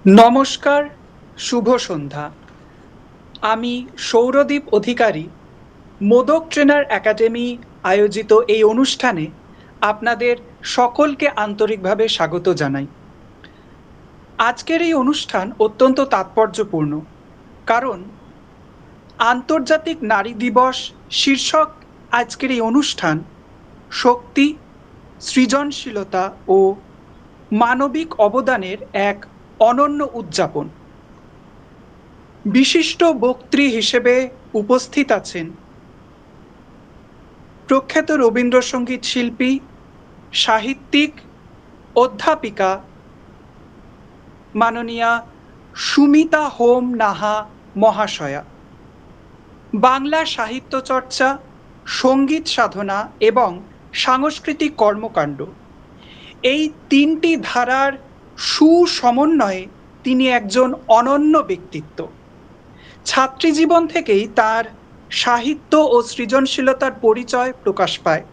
নমস্কার, শুভ সন্ধ্যা। আমি সৌরদীপ অধিকারী, modak trainer academy আয়োজিত এই অনুষ্ঠানে আপনাদের সকলকে আন্তরিকভাবে স্বাগত জানাই। আজকের এই অনুষ্ঠান অত্যন্ত তাৎপর্যপূর্ণ, কারণ আন্তর্জাতিক নারী দিবস শীর্ষক আজকের এই অনুষ্ঠান শক্তি, সৃজনশীলতা ও মানবিক অবদানের এক অনন্য উদযাপন। বিশিষ্ট বক্ত্রী হিসেবে উপস্থিত আছেন প্রখ্যাত রবীন্দ্রসঙ্গীত শিল্পী, সাহিত্যিক, অধ্যাপিকা মাননীয়া সুমিতা হোম নাহা মহাশয়া। বাংলা সাহিত্য চর্চা, সঙ্গীত সাধনা এবং সাংস্কৃতিক কর্মকাণ্ড, এই তিনটি ধারার সুসমন্বয়ে তিনি একজন অনন্য ব্যক্তিত্ব। ছাত্রী জীবন থেকেই তার সাহিত্য ও সৃজনশীলতার পরিচয় প্রকাশ পায়।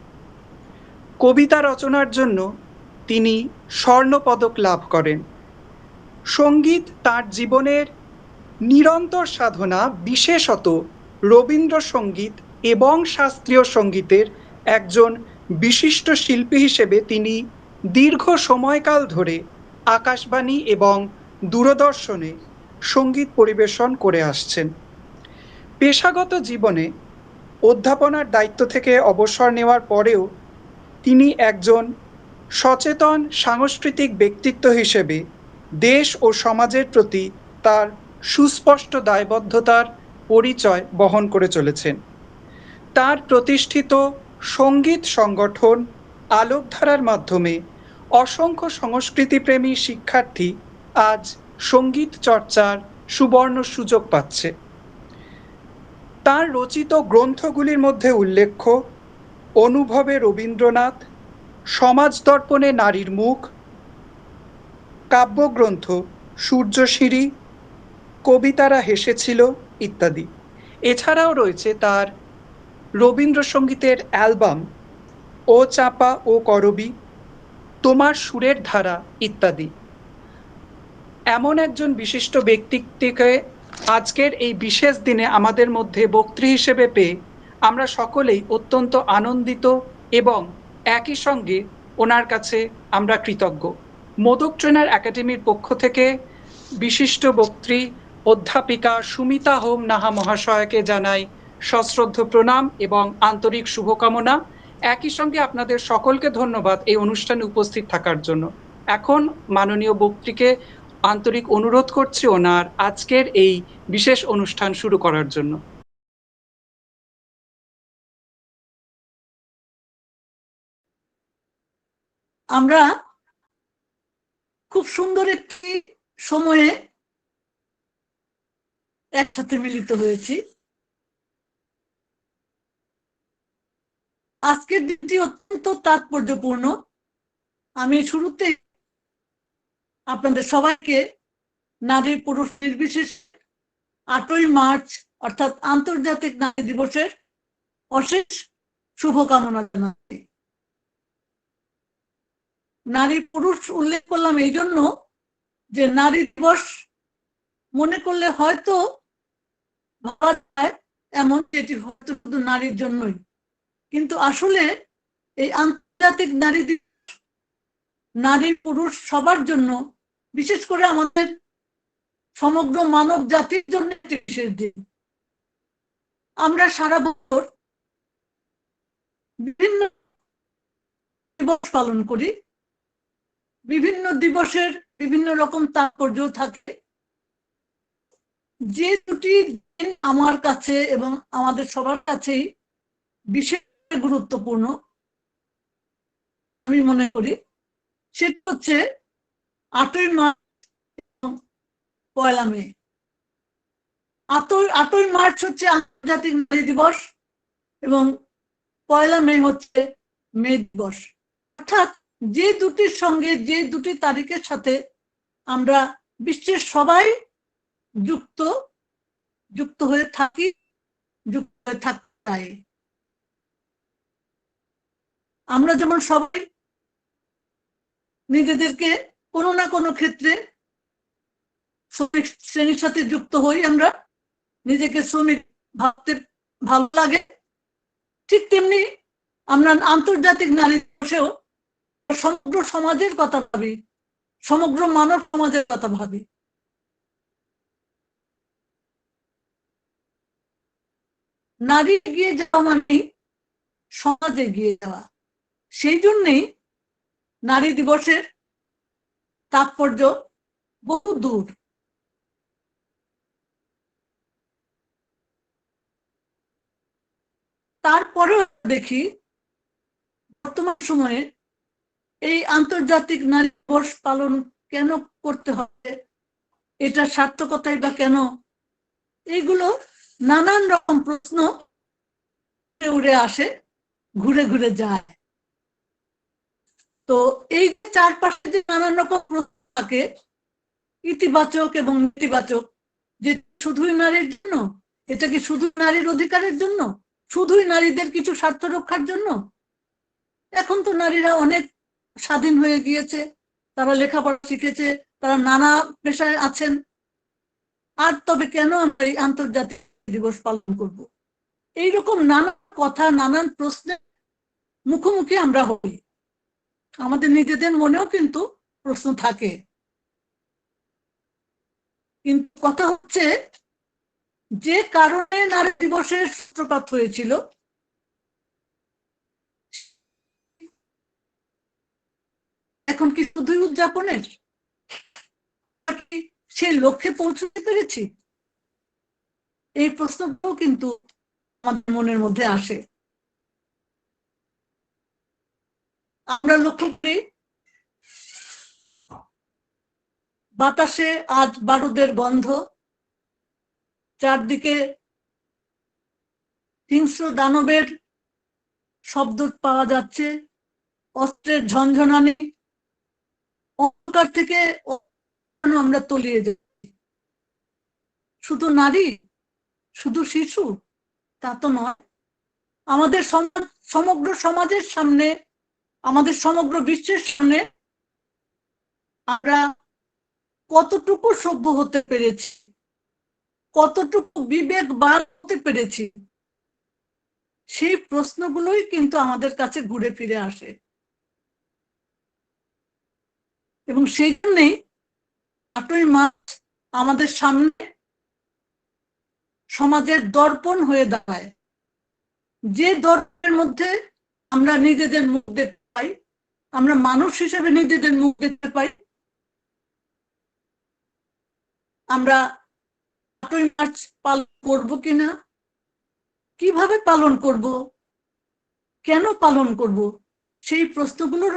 কবিতা রচনার জন্য তিনি স্বর্ণপদক লাভ করেন। সঙ্গীত তার জীবনের নিরন্তর সাধনা, বিশেষত রবীন্দ্রসঙ্গীত এবং শাস্ত্রীয় সঙ্গীতের একজন বিশিষ্ট শিল্পী হিসেবে তিনি দীর্ঘ সময়কাল ধরে আকাশবাণী এবং দূরদর্শনে সঙ্গীত পরিবেশন করে আসছেন। পেশাগত জীবনে অধ্যাপনার দায়িত্ব থেকে অবসর নেওয়ার পরেও তিনি একজন সচেতন সাংস্কৃতিক ব্যক্তিত্ব হিসেবে দেশ ও সমাজের প্রতি তার সুস্পষ্ট দায়বদ্ধতার পরিচয় বহন করে চলেছেন। তার প্রতিষ্ঠিত সঙ্গীত সংগঠন আলোকধারার মাধ্যমে অসংখ্য সংস্কৃতিপ্রেমী শিক্ষার্থী আজ সঙ্গীত চর্চার সুবর্ণ সুযোগ পাচ্ছে। তার রচিত গ্রন্থগুলির মধ্যে উল্লেখ্য অনুভবে রবীন্দ্রনাথ, সমাজ দর্পণে নারীর মুখ, কাব্যগ্রন্থ সূর্যশিরি, কবিতারা হেসেছিল ইত্যাদি। এছাড়াও রয়েছে তার রবীন্দ্রসঙ্গীতের অ্যালবাম ও চাপা ও করবী, তোমার সুরের ধারা ইত্যাদি। এমন একজন বিশিষ্ট ব্যক্তিত্বকে আজকের এই বিশেষ দিনে আমাদের মধ্যে বক্ত্রী হিসেবে পেয়ে আমরা সকলেই অত্যন্ত আনন্দিত এবং একই সঙ্গে ওনার কাছে আমরা কৃতজ্ঞ। মোদক ট্রেনার একাডেমির পক্ষ থেকে বিশিষ্ট বক্ত্রী অধ্যাপিকা সুমিতা হোম নাহা মহাশয়াকে জানাই সশ্রদ্ধ প্রণাম এবং আন্তরিক শুভকামনা। একই সঙ্গে আপনাদের সকলকে ধন্যবাদ এই অনুষ্ঠানে উপস্থিত থাকার জন্য। এখন মাননীয় বক্ত্রীকে আন্তরিক অনুরোধ করছি ওনার আজকের এই বিশেষ অনুষ্ঠান শুরু করার জন্য। আমরা খুব সুন্দর একটি সময়ে একসাথে মিলিত হয়েছি। আজকের দিনটি অত্যন্ত তাৎপর্যপূর্ণ। আমি শুরুতে আপনাদের সবাইকে নারী পুরুষ নির্বিশেষ 8ই মার্চ অর্থাৎ আন্তর্জাতিক নারী দিবসের অশেষ শুভকামনা জানাচ্ছি। নারী পুরুষ উল্লেখ করলাম এই জন্য যে নারী দিবস মনে করলে হয়তো ভাবা যায় এমন এটি হয়তো শুধু নারীর জন্যই, কিন্তু আসলে এই আন্তর্জাতিক নারী দিবস নারী পুরুষ সবার জন্য, বিশেষ করে আমাদের সমগ্র মানব জাতির জন্য একটি বিশেষ দিন। আমরা সারা বছর বিভিন্ন দিবস পালন করি, বিভিন্ন দিবসের বিভিন্ন রকম তাৎপর্য থাকে। যে দুটি দিন আমার কাছে এবং আমাদের সবার কাছেই বিশেষ গুরুত্বপূর্ণ আমি মনে করি, সেটা হচ্ছে 8ই মার্চ এবং 1 মে। 8ই মার্চ হচ্ছে আন্তর্জাতিক নারী দিবস এবং 1 মে হচ্ছে মে দিবস। অর্থাৎ যে দুটির সঙ্গে, যে দুটি তারিখের সাথে আমরা বিশ্বের সবাই যুক্ত হয়ে থাকি, যুক্ত হয়ে থাকতে চাই। আমরা যেমন সবাই নিজেদেরকে কোনো না কোনো ক্ষেত্রে শ্রমিক শ্রেণীর সাথে যুক্ত হই, আমরা নিজেকে শ্রমিক ভাবতে ভালো লাগে, ঠিক তেমনি আমরা আন্তর্জাতিক নারী দিবসেও সমগ্র সমাজের কথা ভাবি, সমগ্র মানব সমাজের কথা ভাবি। নারী এগিয়ে যাওয়া মানে সমাজ এগিয়ে যাওয়া। সেই জন্যই নারী দিবসের তাৎপর্য বহু দূর। তারপরেও দেখি বর্তমান সময়ে এই আন্তর্জাতিক নারী দিবস পালন কেন করতে হবে, এটার সার্থকতাই বা কেন, এইগুলো নানান রকম প্রশ্ন উড়ে আসে, ঘুরে ঘুরে যায়। তো এই চারপাশে যে নানান রকম প্রশ্ন থাকে, ইতিবাচক এবং নেতিবাচক, যে শুধুই নারীর জন্য, এটা কি শুধু নারীর অধিকারের জন্য, শুধুই নারীদের কিছু স্বার্থ রক্ষার জন্য? এখন তো নারীরা অনেক স্বাধীন হয়ে গিয়েছে, তারা লেখাপড়া শিখেছে, তারা নানা পেশায় আছেন। আর তবে কেন আমরা এই আন্তর্জাতিক দিবস পালন করব? এইরকম নানা কথা, নানান প্রশ্নের মুখোমুখি আমরা হই। আমাদের নিজেদের মনেও কিন্তু প্রশ্ন থাকে। কিন্তু কথা হচ্ছে, যে কারণে নারী দিবসের সূত্রপাত হয়েছিল, এখন কি শুধুই উদযাপনের? সেই লক্ষ্যে পৌঁছতে পেরেছি? এই প্রশ্নটাও কিন্তু আমাদের মনের মধ্যে আসে। আমরা লক্ষ্য করি বাতাসে আজ বারুদের গন্ধ, চারদিকে হিংস্র দানবের শব্দ পাওয়া যাচ্ছে, অস্ত্রের ঝনঝনানি, অন্ধকার থেকে আমরা তলিয়ে যাচ্ছি। শুধু নারী, শুধু শিশু, তা তো নয়। আমাদের সমগ্র সমাজের সামনে, আমাদের সমগ্র বিশ্বের সামনে আমরা কতটুকু সভ্য হতে পেরেছি, কতটুকু বিবেকবান হতে পেরেছি, সেই প্রশ্নগুলোই কিন্তু আমাদের কাছে ঘুরে ফিরে আসে। এবং সেই জন্যই 8ই মার্চ আমাদের সামনে সমাজের দর্পণ হয়ে দাঁড়ায়, যে দর্পণের মধ্যে আমরা নিজেদের মুখ দেখতে পাই, আমরা মানুষ হিসেবে নিজেদের মুখ দেখতে পাই। আমরা 8ই মার্চ পালন করবো কিনা, কিভাবে পালন করব, কেন পালন করব, সেই প্রশ্নগুলোর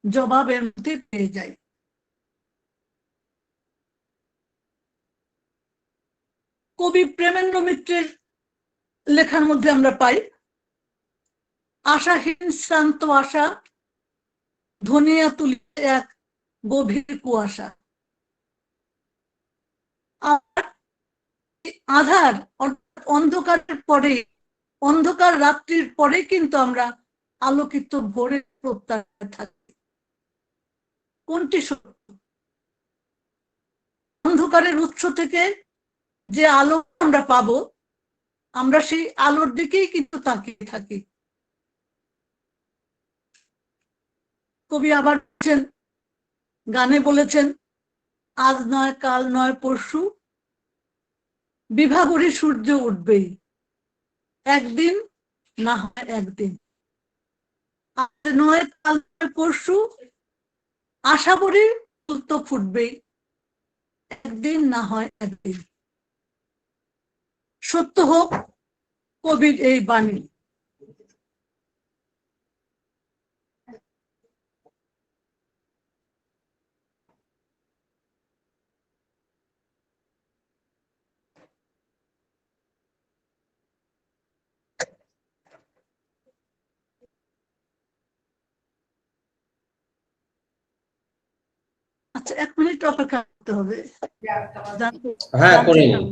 জবাব এর মধ্যে পেয়ে যাই। কবি প্রেমেন্দ্র মিত্রের লেখার মধ্যে আমরা পাই, আশাহীন শ্রান্ত আশা ধনিয়া তুলি এক গভীর কুয়াশা। আধার অন্ধকারের পরে, অন্ধকার রাত্রির পরে কিন্তু আমরা আলোকিত ভোরের প্রত্যাশায় থাকি। কোনটি সত্য? অন্ধকারের উৎস থেকে যে আলো আমরা পাবো, আমরা সেই আলোর দিকেই কিন্তু তাকিয়ে থাকি। কবি আবার গানে বলেছেন, আজ নয় কাল নয় পরশু বিভাগরী সূর্য উঠবেই, একদিন না হয় একদিন। আজ নয় কাল নয় পরশু আশা করি তো ফুটবেই, একদিন না হয় একদিন। সত্য হোক কবির এই বাণী। আচ্ছা, 1 মিনিট অপেক্ষা করতে হবে। হ্যাঁ, করে নিন।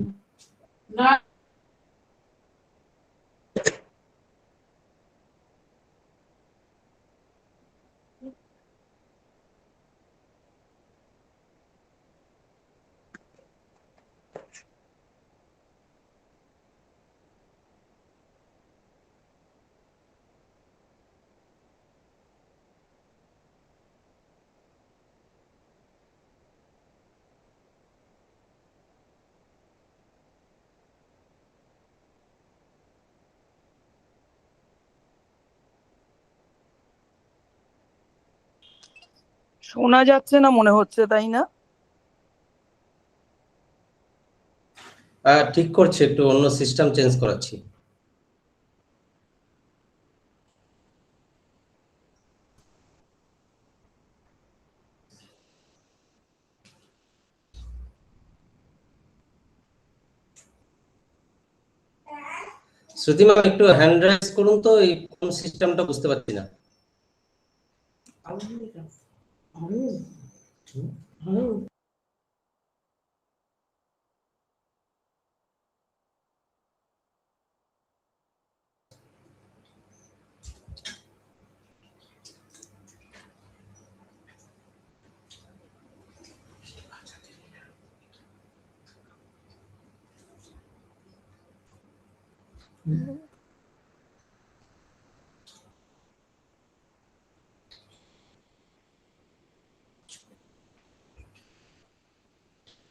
শোনা যাচ্ছে না মনে হচ্ছে, তাই না? ঠিক করছি, একটু অন্য সিস্টেম চেঞ্জ করাচ্ছি। শ্রুতি ম্যাম একটু হ্যান্ড রাইজ করুন তো, এই কোন সিস্টেমটা বুঝতে পারছি না।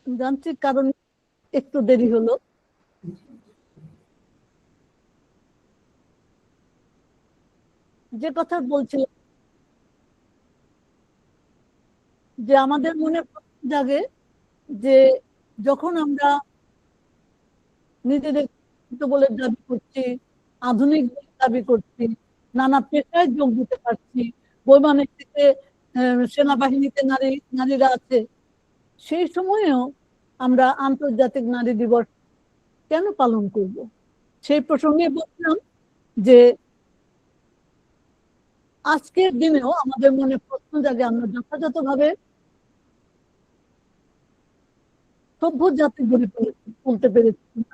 যান্ত্রিক কারণে একটু দেরি হলো। যে কথা বলছিলাম যে আমাদের মনে প্রশ্ন জাগে যে যখন আমরা নিজেদের বলে দাবি করছি, আধুনিক বলে দাবি করছি, নানা পেশায় যোগ দিতে পারছি, বৈমানিক থেকে সেনাবাহিনীতে নারীরা আছে, সেই সময়েও আমরা আন্তর্জাতিক নারী দিবস কেন পালন করব? সেই প্রসঙ্গে বলছিলাম যে আজকের দিনেও আমাদের মনে প্রশ্ন জাগে, আমরা যথাযথভাবে সভ্য জাতি গড়ে তুলতে পেরেছি না,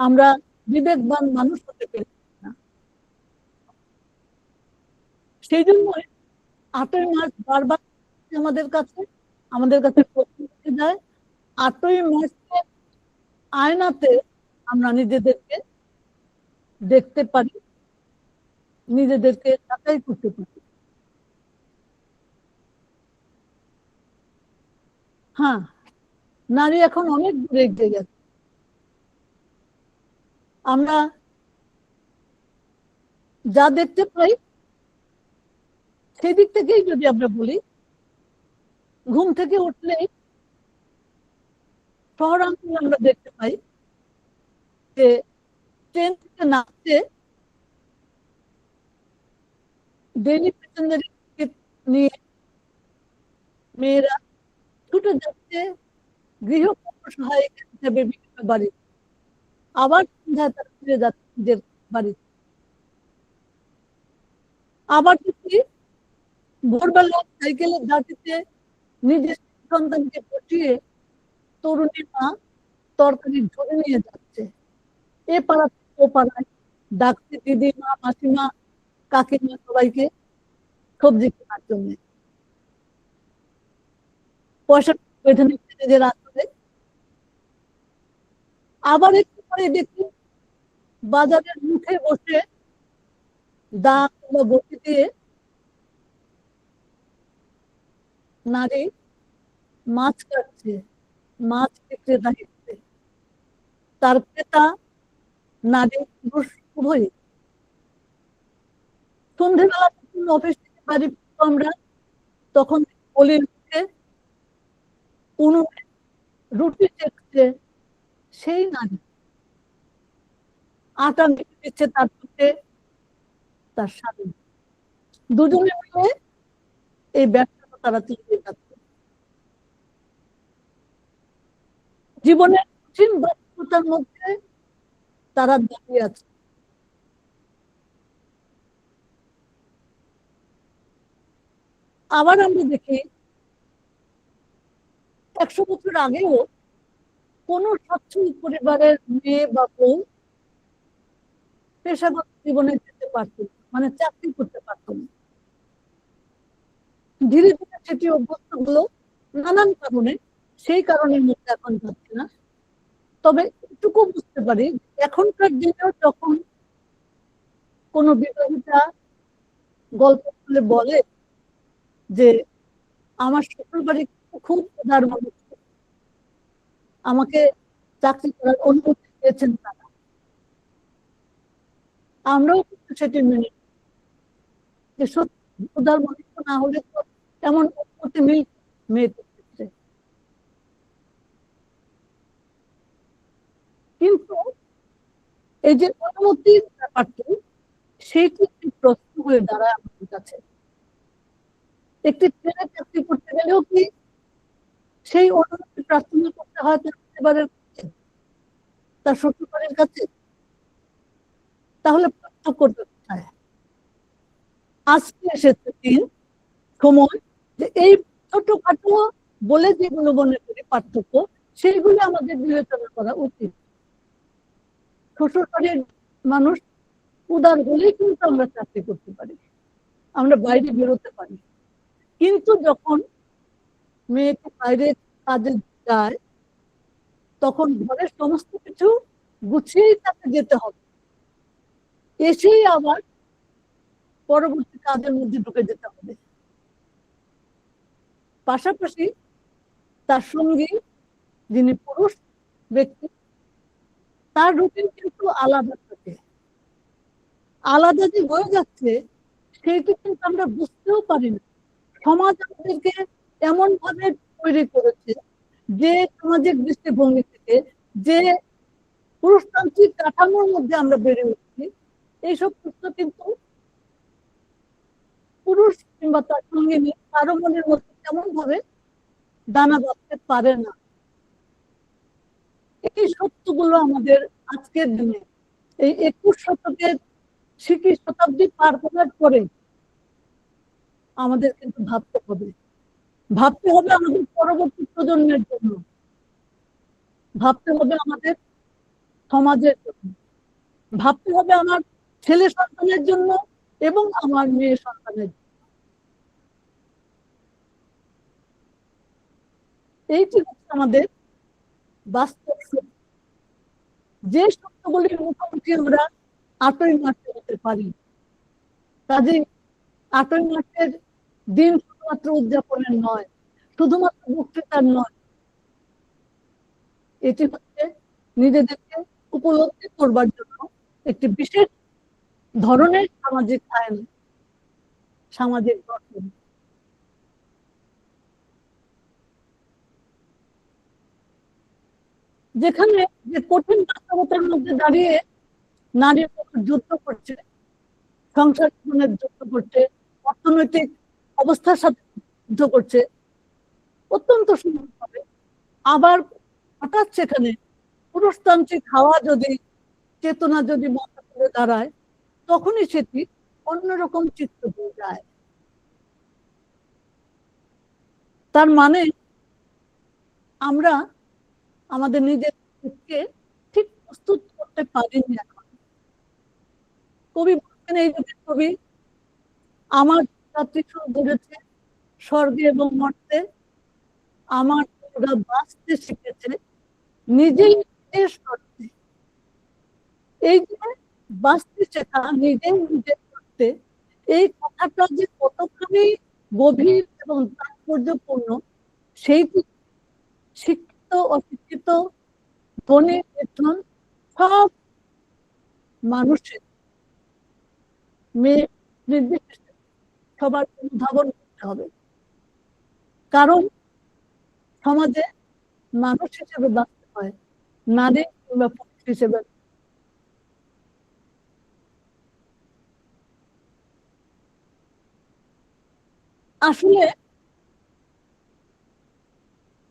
আমরা বিবেকবান মানুষ হতে পেরেছি না। সেই জন্য 8ই মার্চ বারবার আমাদের কাছে প্রশ্ন উঠে যায়। 8ই মার্চের আয়নাতে আমরা নিজেদেরকে দেখতে পারি, নিজেদেরকে যাচাই করতে পারি। হ্যাঁ, নারী এখন অনেক দূরে এগিয়ে গেছে। আমরা যা দেখতে পাই সেদিক থেকেই যদি আমরা বলি, ঘুম থেকে উঠলেই শহরাঞ্চলে আমরা দেখতে পাই যে ট্রেন থেকে নামছে ডেইলি প্যাসেঞ্জার নিয়ে মেয়েরা ছুটে যাচ্ছে গৃহকর্ম সহায়িকা হিসেবে বিভিন্ন বাড়ি, আবার সন্ধ্যায় তারা ফিরে যাচ্ছে নিজের বাড়ি। আবার দেখি ভোরবেলা সাইকেলের ঘাটিতে নিজের সন্তানকে বসিয়ে তরুণী মা তরকারি ঝুড়ি নিয়ে যাচ্ছে, এ পাড়া থেকে ও পাড়ায় ডাকছে দিদি, মা, মাসিমা, কাকিমা সবাইকে সবজি কেনার জন্য। পয়সা বেঁধে নিচ্ছে নিজের আসলে। আবার একটু পরে দেখি বাজারের মুখে বসে দা কিংবা বটি দিয়ে নারী মাছ কাটছে, মাছ বিক্রেতা হিসেবে। তার ক্রেতা নারী পুরুষ উভয়ই। সন্ধ্যেবেলা যখন অফিস থেকে বাড়ি ফিরবো আমরা, তখন গলির মুখে উনুনে রুটি সেঁকছে সেই নারী, আটা মেখে দিচ্ছে তার সাথে তার স্বামী। দুজনে মিলে এই ব্যবসাটা তারা চালিয়ে যাচ্ছে। জীবনের কঠিন বাস্তবতার মধ্যে তারা দাঁড়িয়ে আছে। আবার আমরা দেখি 100 বছর আগেও কোন সচ্ছল পরিবারের মেয়ে বা বউ পেশাগত জীবনে যেতে পারত না, মানে চাকরি করতে পারত না। ধীরে ধীরে সেটি অভ্যস্ত হলো নানান কারণে, সেই কারণের মধ্যে এখন যাচ্ছে না। তবে এটুকু বুঝতে পারি, এখনকার দিনেও যখন কোনো বিবাহিতা গল্প করে বলে যে আমার শ্বশুর বাড়ি খুব উদার মানুষ, আমাকে চাকরি করার অনুমতি দিয়েছেন তারা, আমরাও কিন্তু সেটি মেনে যে সত্যি উদার মানুষ না হলে তো এমন প্রতি মিল মেয়েদের ক্ষেত্রে। কিন্তু এই যে অনুমতির ব্যাপারটি, সেইটি একটি প্রশ্ন হয়ে দাঁড়ায় আমাদের কাছে। একটি ছেলে চাকরি করতে গেলেও কি সেই অনুমতি প্রার্থনা করতে হয় তার পরিবারের কাছে, তার শ্বশুরবাড়ির কাছে? তাহলে পার্থক্যটা কোথায়? আজকে এসেছে দিন, সময়, যে এই ছোটখাটো বলে যেগুলো মনে করি পার্থক্য, সেইগুলো আমাদের বিবেচনা করা উচিত। শ্বশুরবাড়ির মানুষ উদার হলেই কিন্তু আমরা চাকরি করতে পারি, আমরা বাইরে বেরোতে পারি। কিন্তু যখন মেয়েকে বাইরে কাজে যায়, তখন ঘরের সমস্ত কিছু গুছিয়েই তাকে যেতে হবে, এসেই আবার পরবর্তী কাজের মধ্যে ঢুকে যেতে হবে। পাশাপাশি তার সঙ্গী যিনি পুরুষ ব্যক্তি, তার রুটিন কিন্তু আলাদা থাকে। আলাদা যে হয়ে যাচ্ছে সেটি কিন্তু আমরা বুঝতেও পারি না। সমাজ আমাদেরকে এমন ভাবে তৈরি করেছে যে সামাজিক দৃষ্টিভঙ্গি থেকে, যে পুরুষতান্ত্রিক কাঠামোর মধ্যে আমরা বেড়ে উঠছি, এইসব প্রশ্ন কিন্তু পুরুষ কিংবা তার সঙ্গিনী কারো মনের মধ্যে তেমন ভাবে দানা বাঁধতে পারে না। এই সত্যগুলো আমাদের আজকের দিনে এই 21 শতকের শতাব্দী পার করার পরে আমাদের কিন্তু ভাবতে হবে। ভাবতে হবে আমাদের পরবর্তী প্রজন্মের জন্য, ভাবতে হবে আমাদের সমাজের জন্য, ভাবতে হবে আমার ছেলে সন্তানের জন্য এবং আমার মেয়ে সন্তানের জন্য। এইটি হচ্ছে আমাদের বাস্তব সত্য, যে সত্যগুলির মুখোমুখি আমরা 8ই মার্চ হতে পারি। কাজে 8ই মার্চের দিন শুধুমাত্র উদযাপনের নয়, শুধুমাত্র বক্তৃতার নয়, এটি হচ্ছে নিজেদেরকে উপলব্ধি করবার জন্য একটি বিশেষ ধরনের সামাজিক আইন, সামাজিক গঠন। যেখানে যে কঠিন বাস্তবতার মধ্যে দাঁড়িয়ে নারীর যুদ্ধ করছে, সংসার জীবনের যুদ্ধ করছে, অর্থনৈতিক অবস্থার সাথে যুদ্ধ করছে অত্যন্ত সুন্দরভাবে, আবার হঠাৎ সেখানে পুরুষতান্ত্রিক হাওয়া যদি, চেতনা যদি মাথা তুলে দাঁড়ায়, তখনই সেটি অন্যরকম চিত্র হয়ে যায়। তার মানে আমরা আমাদের নিজেদেরকে ঠিক প্রস্তুত করতে পারিনি এখন। কবি বলছেন, এই যুগের কবি, আমার যাত্রী শুরু ধরেছে স্বর্গে এবং মর্তে, আমার ওরা বাঁচতে শিখেছে নিজেই নিজের শর্তে। এই যে বাঁচতে শেখা, নিজেই নিজের শর্তে, এই কথাটা যে কতখানি গভীর এবং তাৎপর্যপূর্ণ, সেইটি শিক্ষিত অশিক্ষিত ধনী নির্ধন সব মানুষের, মেয়ে নির্বিশেষে সবার অনুধাবন করতে হবে। কারণ সমাজে মানুষ হিসেবে বাঁচতে হয়, নারী কিংবা পুরুষ হিসেবে। আসলে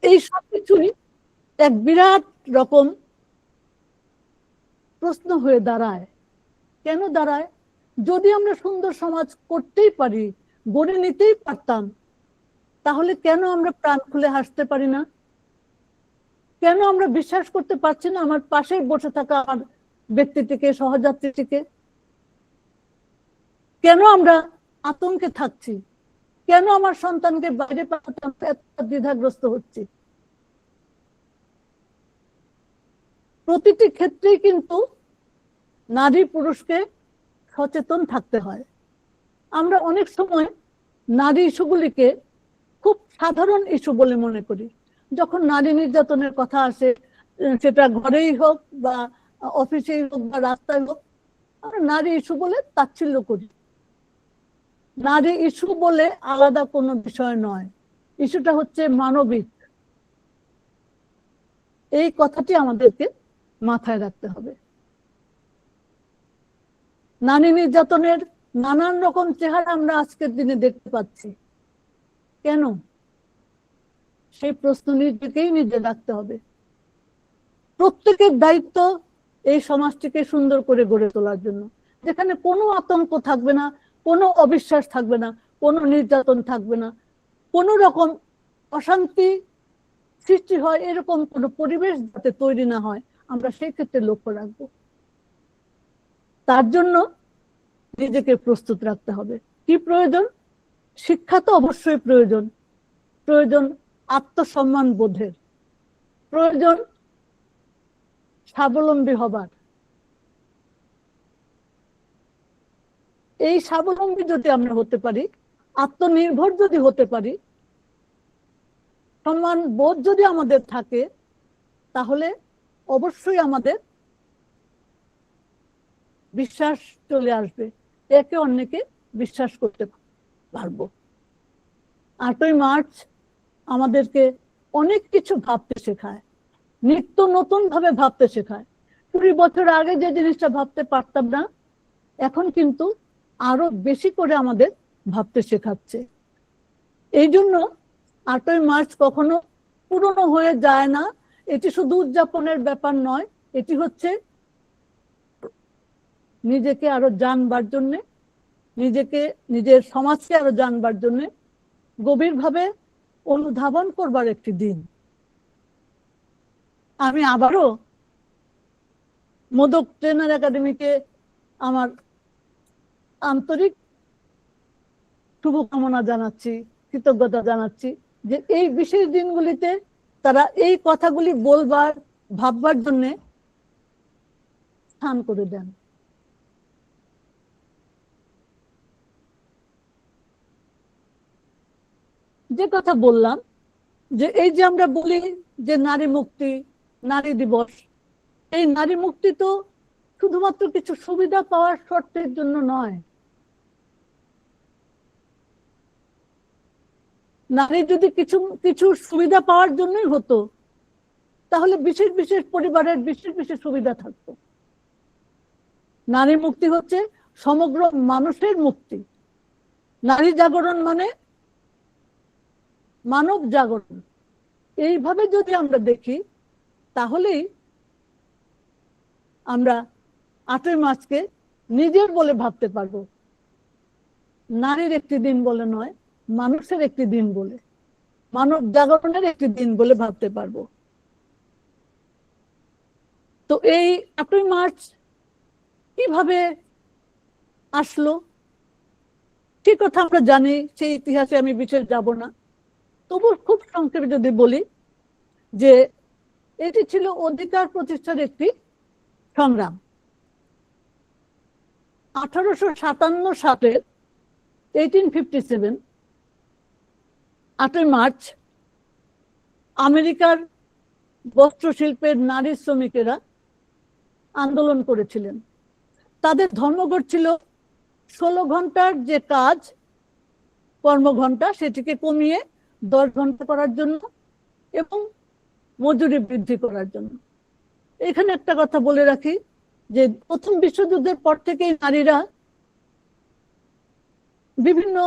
এই সব কিছুই এক বিরাট রকম প্রশ্ন হয়ে দাঁড়ায়। কেন দাঁড়ায়? যদি আমরা সুন্দর সমাজ করতেই পারি, গড়ে নিতেই পারতাম, তাহলে কেন আমরা প্রাণ খুলে হাসতে পারি না? কেন আমরা বিশ্বাস করতে পারছি না আমার পাশেই বসে থাকা আমার ব্যক্তিটিকে, সহযাত্রীটিকে? কেন আমরা আতঙ্কে থাকছি? কেন আমার সন্তানকে বাইরে পাঠাতে এত দ্বিধাগ্রস্ত হচ্ছি? প্রতিটি ক্ষেত্রেই কিন্তু নারী পুরুষকে সচেতন থাকতে হয়। আমরা অনেক সময় নারী ইস্যুগুলিকে খুব সাধারণ ইস্যু বলে মনে করি। যখন নারী নির্যাতনের কথা আসে, সেটা ঘরেই হোক বা অফিসেই হোক বা রাস্তায় হোক, আমরা নারী ইস্যু বলে তাচ্ছিল্য করি। নারী ইস্যু বলে আলাদা কোনো বিষয় নয়। ইস্যুটা হচ্ছে মানবিক। এই কথাটি আমাদেরকে মাথায় রাখতে হবে। নারী নির্যাতনের নানান রকম চেহারা আমরা আজকের দিনে দেখতে পাচ্ছি। কেন? সেই প্রশ্ন নিজেকেই নিজে রাখতে হবে। প্রত্যেকের দায়িত্ব এই সমাজটিকে সুন্দর করে গড়ে তোলার জন্য, যেখানে কোনো আতঙ্ক থাকবে না, কোনো অবিশ্বাস থাকবে না, কোনো নির্যাতন থাকবে না, কোনো রকম অশান্তি সৃষ্টি হয় এরকম কোনো পরিবেশ যাতে তৈরি না হয়, আমরা সেই ক্ষেত্রে লক্ষ্য রাখবো। তার জন্য নিজেকে প্রস্তুত রাখতে হবে। কি প্রয়োজন? শিক্ষা তো অবশ্যই প্রয়োজন, প্রয়োজন আত্মসম্মান বোধের, প্রয়োজন স্বাবলম্বী হবার। এই স্বাবলম্বী যদি আমরা হতে পারি, আত্মনির্ভর যদি হতে পারি, সম্মান বোধ যদি আমাদের থাকে, তাহলে অবশ্যই আমাদের বিশ্বাস চলে আসবে, একে অন্যকে বিশ্বাস করতে পারবো। 8ই মার্চ আমাদেরকে অনেক কিছু ভাবতে শেখায়, নিত্য নতুন ভাবে ভাবতে শেখায়। 20 বছর আগে যে জিনিসটা ভাবতে পারতাম না, এখন কিন্তু আরো বেশি করে আমাদের ভাবতে শেখাচ্ছে। এই জন্য 8ই মার্চ কখনো পুরনো হয়ে যায় না। এটি শুধু উদযাপনের ব্যাপার নয়, এটি হচ্ছে নিজেকে আরো জানবার জন্য, নিজেকে, নিজের সমাজকে আরো জানবার জন্য গভীরভাবে অনুধাবন করবার একটি দিন। আমি আবারও মোদক ট্রেনার একাডেমিকে আমার আন্তরিক শুভকামনা জানাচ্ছি, কৃতজ্ঞতা জানাচ্ছি যে এই বিশেষ দিনগুলিতে তারা এই কথাগুলি বলবার, ভাববার জন্য স্থান করে দেন। যে কথা বললাম, যে এই যে আমরা বলি যে নারী মুক্তি, নারী দিবস, এই নারী মুক্তি তো শুধুমাত্র কিছু সুবিধা পাওয়ার শর্তের জন্য নয়। নারী যদি কিছু কিছু সুবিধা পাওয়ার জন্যই হতো, তাহলে বিশেষ বিশেষ পরিবারের বিশেষ বিশেষ সুবিধা থাকতো। নারী মুক্তি হচ্ছে সমগ্র মানুষের মুক্তি। নারী জাগরণ মানে মানব জাগরণ। এইভাবে যদি আমরা দেখি, তাহলেই আমরা 8ই মার্চকে নিজের বলে ভাবতে পারবো, নারীর একটি দিন বলে নয়, মানুষের একটি দিন বলে, মানব জাগরণের একটি দিন বলে ভাবতে পারবো। তো এই 8ই মার্চ কিভাবে আসলো ঠিক কথা আমরা জানি, সেই ইতিহাসে আমি বিশেষ যাব না। তবু খুব সংক্ষেপে যদি বলি যে এটি ছিল অধিকার প্রতিষ্ঠার একটি সংগ্রাম। 1857 সালের 1857 8ই মার্চ আমেরিকার বস্ত্র শিল্পের নারী শ্রমিকেরা আন্দোলন করেছিলেন। তাদের ধর্মঘট ছিল 16 ঘন্টার যে কাজ, কর্মঘণ্টা, সেটিকে কমিয়ে 10 ঘন্টা করার জন্য এবং মজুরি বৃদ্ধি করার জন্য। এখানে একটা কথা বলে রাখি যে প্রথম বিশ্বযুদ্ধের পর থেকেই নারীরা বিভিন্ন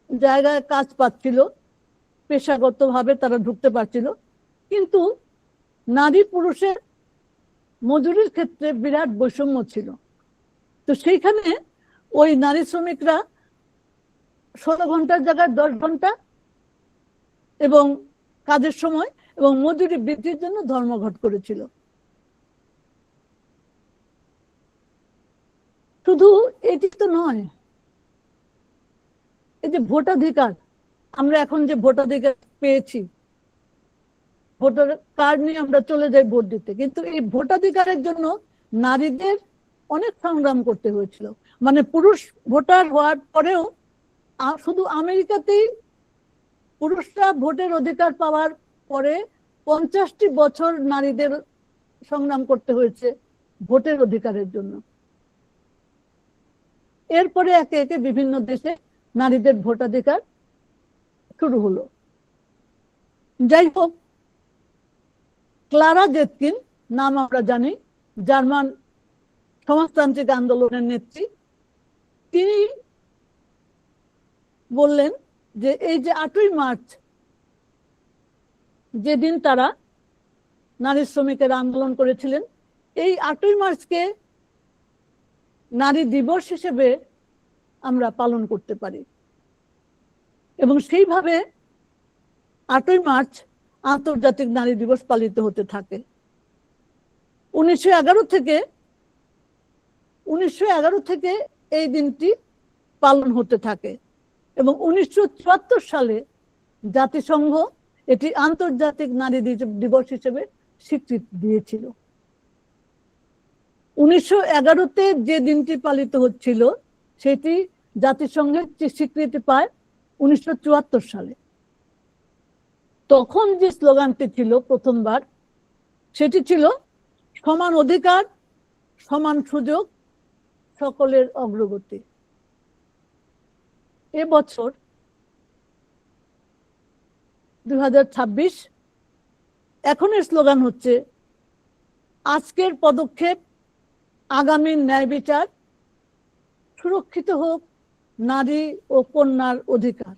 জায়গায় কাজ পাচ্ছিল, পেশাগতভাবে তারা ঢুকতে পারছিল, কিন্তু নারী পুরুষের মজুরির ক্ষেত্রে বিরাট বৈষম্য ছিল। তো সেইখানে ওই নারী শ্রমিকরা 16 ঘন্টার জায়গায় 10 ঘন্টা এবং কাজের সময় এবং মজুরি বৃদ্ধির জন্য ধর্মঘট করেছিল। শুধু এটি তো নয়, এই যে ভোটাধিকার, আমরা এখন যে ভোটাধিকার পেয়েছি, ভোটার কার্ড নিয়ে আমরা চলে যাই ভোট দিতে, কিন্তু এই ভোটাধিকারের জন্য নারীদের অনেক সংগ্রাম করতে হয়েছিল। মানে পুরুষ ভোটার হওয়ার পরেও শুধু আমেরিকাতেই পুরুষরা ভোটের অধিকার পাওয়ার পরে 50টি বছর নারীদের সংগ্রাম করতে হয়েছে ভোটের অধিকারের জন্য। এরপরে একে একে বিভিন্ন দেশে নারীদের ভোটাধিকার শুরু হলো। যাই হোক, ক্লারা জেটকিন নাম আমরা জানি, জার্মান সমাজতান্ত্রিক আন্দোলনের নেত্রী। তিনি বললেন যে এই যে 8ই মার্চ, যেদিন তারা নারী শ্রমিকের আন্দোলন করেছিলেন, এই 8ই মার্চকে নারী দিবস হিসেবে আমরা পালন করতে পারি এবং সেইভাবে 8ই মার্চ আন্তর্জাতিক নারী দিবস পালিত হতে থাকে। 1911 থেকে এই দিনটি পালন হতে থাকে এবং 1974 সালে জাতিসংঘ এটি আন্তর্জাতিক নারী দিবস হিসেবে স্বীকৃতি দিয়েছিল। 1911-তে যে দিনটি পালিত হচ্ছিল সেটি জাতিসংঘের স্বীকৃতি পায় 1974 সালে। তখন যে স্লোগানটি ছিল প্রথমবার, সেটি ছিল সমান অধিকার, সমান সুযোগ, সকলের অগ্রগতি। এবছর 2026, এখনের স্লোগান হচ্ছে আজকের পদক্ষেপ, আগামীর ন্যায় বিচার, সুরক্ষিত হোক নারী ও কন্যার অধিকার।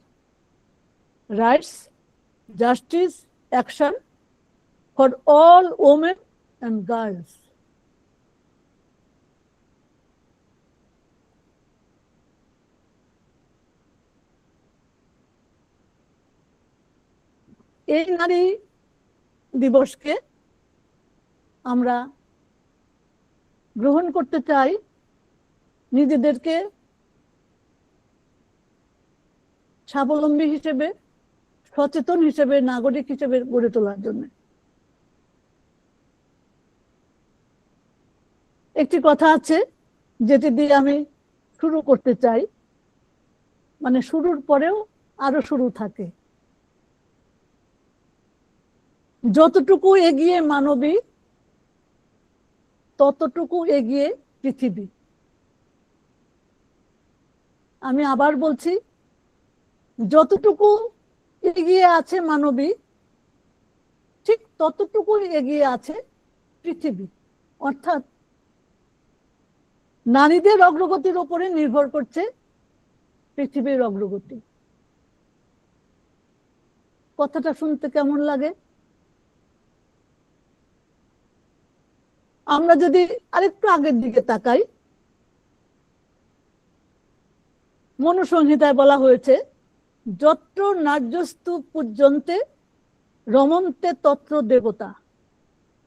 Rights, justice, action for all women and girls. এই নারী দিবসকে আমরা গ্রহণ করতে চাই নিজেদেরকে স্বাবলম্বী হিসেবে, সচেতন হিসেবে, নাগরিক হিসেবে গড়ে তোলার জন্য। একটি কথা আছে যেটি দিয়ে আমি শুরু করতে চাই, মানে শুরুর পরেও আরো শুরু থাকে। যতটুকু এগিয়ে মানবী, ততটুকু এগিয়ে পৃথিবী। আমি আবার বলছি, যতটুকু এগিয়ে আছে মানবী, ঠিক ততটুকু এগিয়ে আছে পৃথিবী। অর্থাৎ নারীদের অগ্রগতির উপরে নির্ভর করছে পৃথিবীর অগ্রগতি। কথাটা শুনতে কেমন লাগে? আমরা যদি আরেকটু আগের দিকে তাকাই, মনুসংহিতায় বলা হয়েছে যত্র নার্যস্তু পূজ্যন্তে রমন্তে তত্র দেবতা।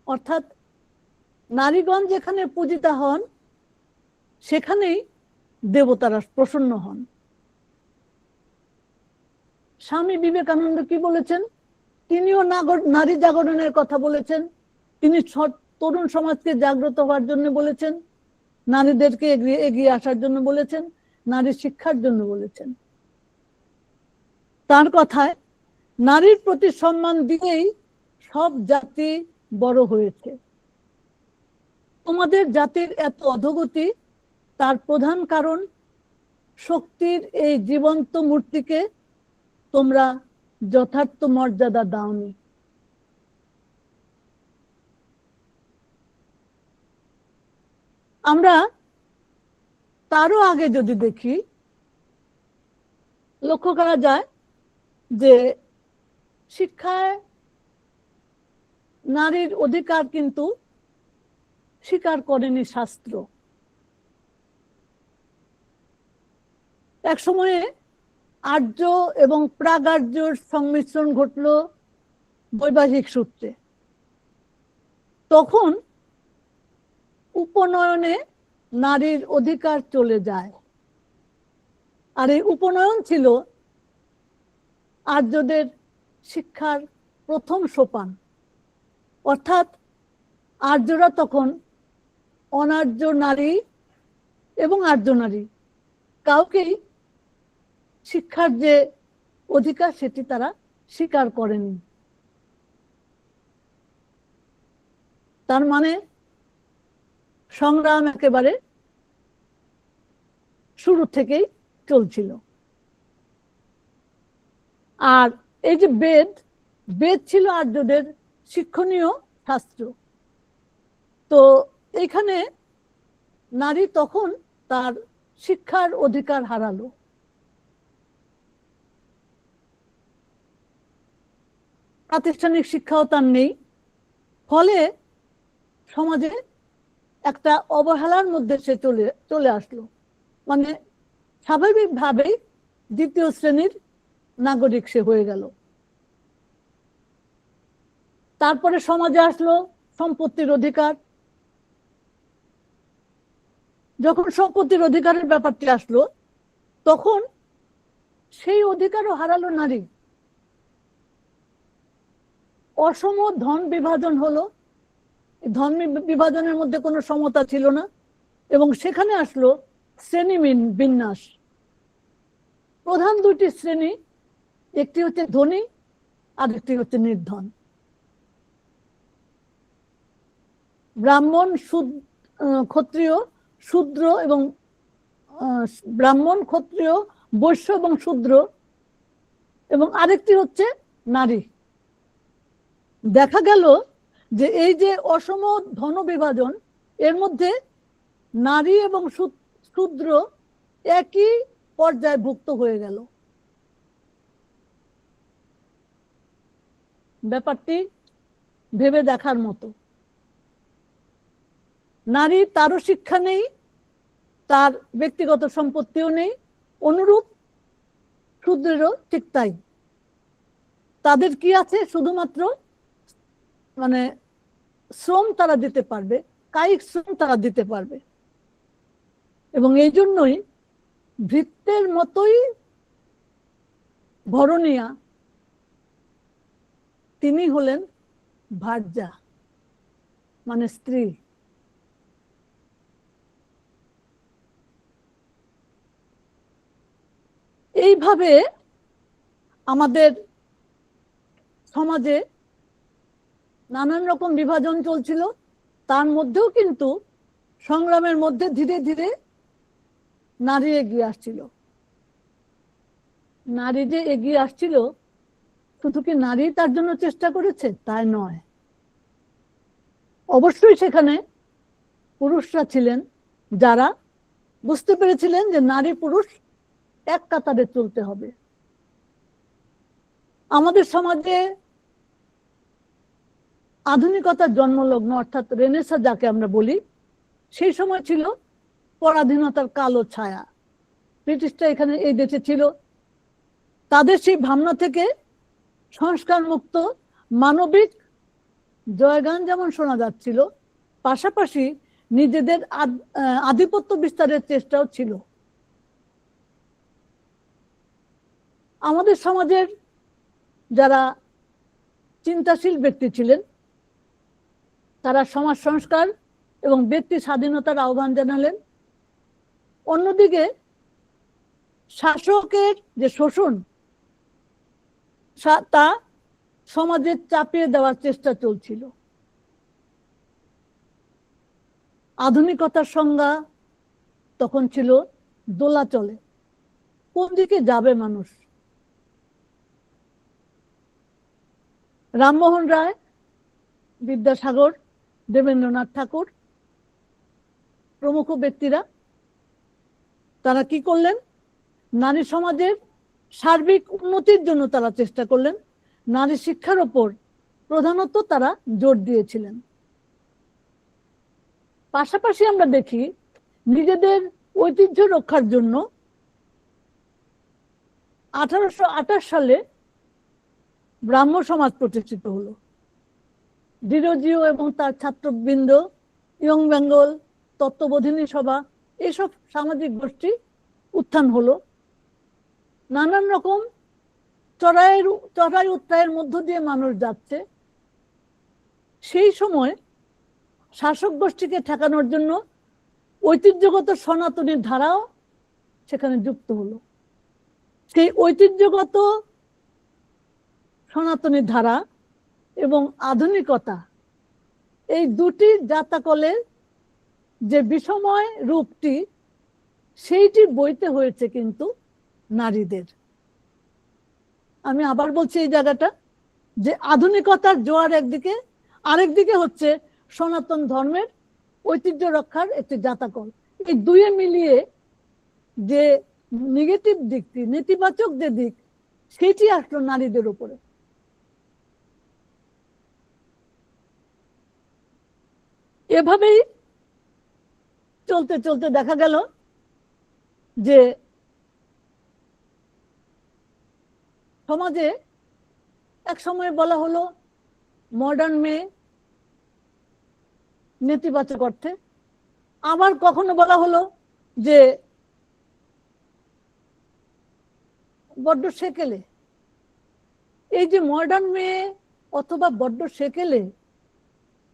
অর্থাৎ নারীগণ যেখানে পূজিতা হন সেখানেই দেবতারা প্রসন্ন হন। স্বামী বিবেকানন্দ কি বলেছেন? তিনিও নারী জাগরণের কথা বলেছেন। তিনি তরুণ সমাজকে জাগ্রত হওয়ার জন্য বলেছেন, নারীদেরকে এগিয়ে আসার জন্য বলেছেন, নারী শিক্ষার জন্য বলেছেন। তার কথায় নারীর প্রতি সম্মান দিয়েই সব জাতি বড় হয়েছে। তোমাদের জাতির এত অধোগতি, তার প্রধান কারণ শক্তির এই জীবন্ত মূর্তিকে তোমরা যথার্থ মর্যাদা দাওনি। আমরা তারও আগে যদি দেখি, লক্ষ্য করা যায় যে শিক্ষায় নারীর অধিকার কিন্তু স্বীকার করেনি শাস্ত্র। এক সময়ে আর্য এবং প্রাগার্যর সংমিশ্রণ ঘটল বৈবাহিক সূত্রে। তখন উপনয়নে নারীর অধিকার চলে যায়। আর এই উপনয়ন ছিল আর্যদের শিক্ষার প্রথম সোপান। অর্থাৎ আর্যরা তখন অনার্য নারী এবং আর্য নারী কাউকেই শিক্ষার যে অধিকার সেটি তারা স্বীকার করেনি। তার মানে সংগ্রাম একেবারে শুরু থেকেই চলছিল। আর এই যে বেদ, বেদ ছিল আর্যদের শিক্ষণীয় শাস্ত্র। তো এখানে নারী তখন তার শিক্ষার অধিকার হারালো। প্রাতিষ্ঠানিক শিক্ষাও তার নেই, ফলে সমাজে একটা অবহেলার মধ্যে সে চলে আসলো। মানে স্বাভাবিকভাবেই দ্বিতীয় শ্রেণীর নাগরিক সে হয়ে গেল। তারপরে সমাজে আসলো সম্পত্তির অধিকার। যখন সম্পত্তির অধিকারের ব্যাপারটি আসলো, তখন সেই অধিকারও হারালো নারী। অসম ধন বিভাজন হলো, ধন বিভাজনের মধ্যে কোনো সমতা ছিল না, এবং সেখানে আসলো শ্রেণী বিন্যাস। প্রধান দুটি শ্রেণী, একটি হচ্ছে ধনী আর একটি হচ্ছে নির্ধন। ব্রাহ্মণ, ক্ষত্রিয়, শূদ্র এবং ব্রাহ্মণ, ক্ষত্রিয়, বৈশ্য এবং শূদ্র, এবং আরেকটি হচ্ছে নারী। দেখা গেল যে এই যে অসম ধন বিভাজন, এর মধ্যে নারী এবং শূদ্র একই পর্যায়ভুক্ত হয়ে গেল। ব্যাপারটি ভেবে দেখার মতো। নারী, তারও শিক্ষা নেই, তার ব্যক্তিগত সম্পত্তিও নেই, অনুরূপ শূদ্রেরও ঠিক তাই। তাদের কি আছে? শুধুমাত্র মানে শ্রম তারা দিতে পারবে, কায়িক শ্রম তারা দিতে পারবে, এবং এই জন্যই ভৃত্যের মতোই ভরণীয়া তিনি হলেন ভার্যা, মানে স্ত্রী। এইভাবে আমাদের সমাজে নানান রকম বিভাজন চলছিল। তার মধ্যেও কিন্তু সংগ্রামের মধ্যে ধীরে ধীরে নারী এগিয়ে আসছিল। নারী যে এগিয়ে আসছিল, শুধু কি নারী তার জন্য চেষ্টা করেছে তাই নয়, অবশ্যই সেখানে পুরুষরা ছিলেন, যারা বুঝতে পেরেছিলেন যে নারী পুরুষ এক কাতারে চলতে হবে। আমাদের সমাজে আধুনিকতার জন্মলগ্ন, অর্থাৎ রেনেসা যাকে আমরা বলি, সেই সময় ছিল পরাধীনতার কালো ছায়া। ব্রিটিশরা এখানে এই দেশে ছিল। তাদের সেই ভাবনা থেকে সংস্কার মুক্ত মানবিক জয়গান যেমন শোনা যাচ্ছিল, পাশাপাশি নিজেদের আধিপত্য বিস্তারের চেষ্টাও ছিল। আমাদের সমাজের যারা চিন্তাশীল ব্যক্তি ছিলেন, তারা সমাজ সংস্কার এবং ব্যক্তি স্বাধীনতার আহ্বান জানালেন। অন্যদিকে শাসকের যে শোষণ, তা সমাজে চাপিয়ে দেওয়ার চেষ্টা চলছিল। আধুনিকতার সংজ্ঞা তখন ছিল দোলাচলে, কোন দিকে যাবে মানুষ। রামমোহন রায়, বিদ্যাসাগর, দেবেন্দ্রনাথ ঠাকুর প্রমুখ ব্যক্তিরা তারা কি করলেন? নারী সমাজের সার্বিক উন্নতির জন্য তারা চেষ্টা করলেন। নারী শিক্ষার ওপর প্রধানত তারা জোর দিয়েছিলেন। পাশাপাশি আমরা দেখি নিজেদের ঐতিহ্য রক্ষার জন্য 1828 সালে ব্রাহ্ম সমাজ প্রতিষ্ঠিত হলো। ডিরোজিও এবং তার ছাত্রবৃন্দ, ইয়ং বেঙ্গল, তত্ত্ববোধিনী সভা, এসব সামাজিক গোষ্ঠী উত্থান হলো। নানান রকম চড়াই উত্তরায়ের মধ্য দিয়ে মানুষ যাচ্ছে। সেই সময় শাসক গোষ্ঠীকে ঠেকানোর জন্য ঐতিহ্যগত সনাতনী ধারাও সেখানে যুক্ত হলো। সেই ঐতিহ্যগত সনাতনী ধারা এবং আধুনিকতা, এই দুটি জাতাকলের যে বিষময় রূপটি, সেইটি বইতে হয়েছে কিন্তু নারীদের। আমি আবার বলছি এই জায়গাটা, যে আধুনিকতার জোয়ার একদিকে, আরেকদিকে হচ্ছে সনাতন ধর্মের ঐতিহ্য রক্ষার একটি জাতাকল। এই দুয়ে মিলিয়ে যে নেগেটিভ দিকটি, নেতিবাচক যে দিক, সেটি আসলো নারীদের উপরে। এভাবেই চলতে চলতে দেখা গেল যে সমাজে এক সময় বলা হলো মডার্ন মেয়ে, নেতিবাচক অর্থে। আবার কখনো বলা হলো যে বড্ড সেকেলে। এই যে মডার্ন মেয়ে অথবা বড্ড সেকেলে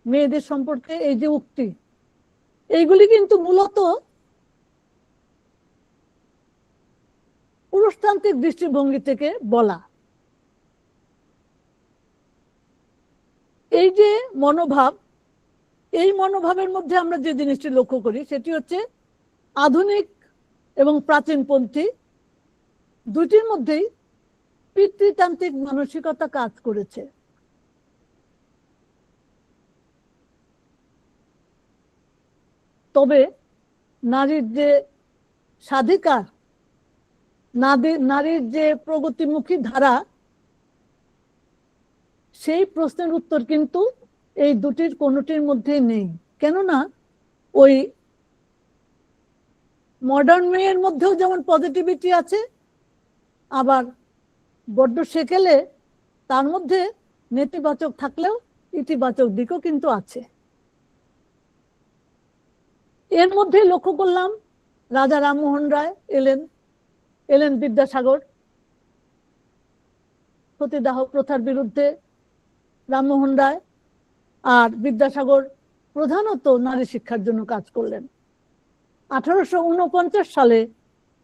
মেয়েদের সম্পর্কে এই যে উক্তি, এইগুলি কিন্তু মূলত পুরুষতান্ত্রিক দৃষ্টিভঙ্গি থেকে বলা। এই যে মনোভাব, এই মনোভাবের মধ্যে আমরা যে জিনিসটি লক্ষ্য করি সেটি হচ্ছে আধুনিক এবং প্রাচীনপন্থী দুটির মধ্যেই পিতৃতান্ত্রিক মানসিকতা কাজ করেছে। তবে নারীর যে স্বাধিকার, নারীর যে প্রগতিমুখী ধারা, সেই প্রশ্নের উত্তর কিন্তু এই দুটির কোনোটির মধ্যেই নেই। কেননা ওই মডার্ন মেয়ের মধ্যেও যেমন পজিটিভিটি আছে, আবার বড্ড সেকেলে তার মধ্যে নেতিবাচক থাকলেও ইতিবাচক দিকও কিন্তু আছে। এর মধ্যে লক্ষ্য করলাম রাজা রামমোহন রায় এলেন বিদ্যাসাগর সতীদাহ প্রথার বিরুদ্ধে। রামমোহন রায় আর বিদ্যাসাগর প্রধানত নারী শিক্ষার জন্য কাজ করলেন। 1849 সালে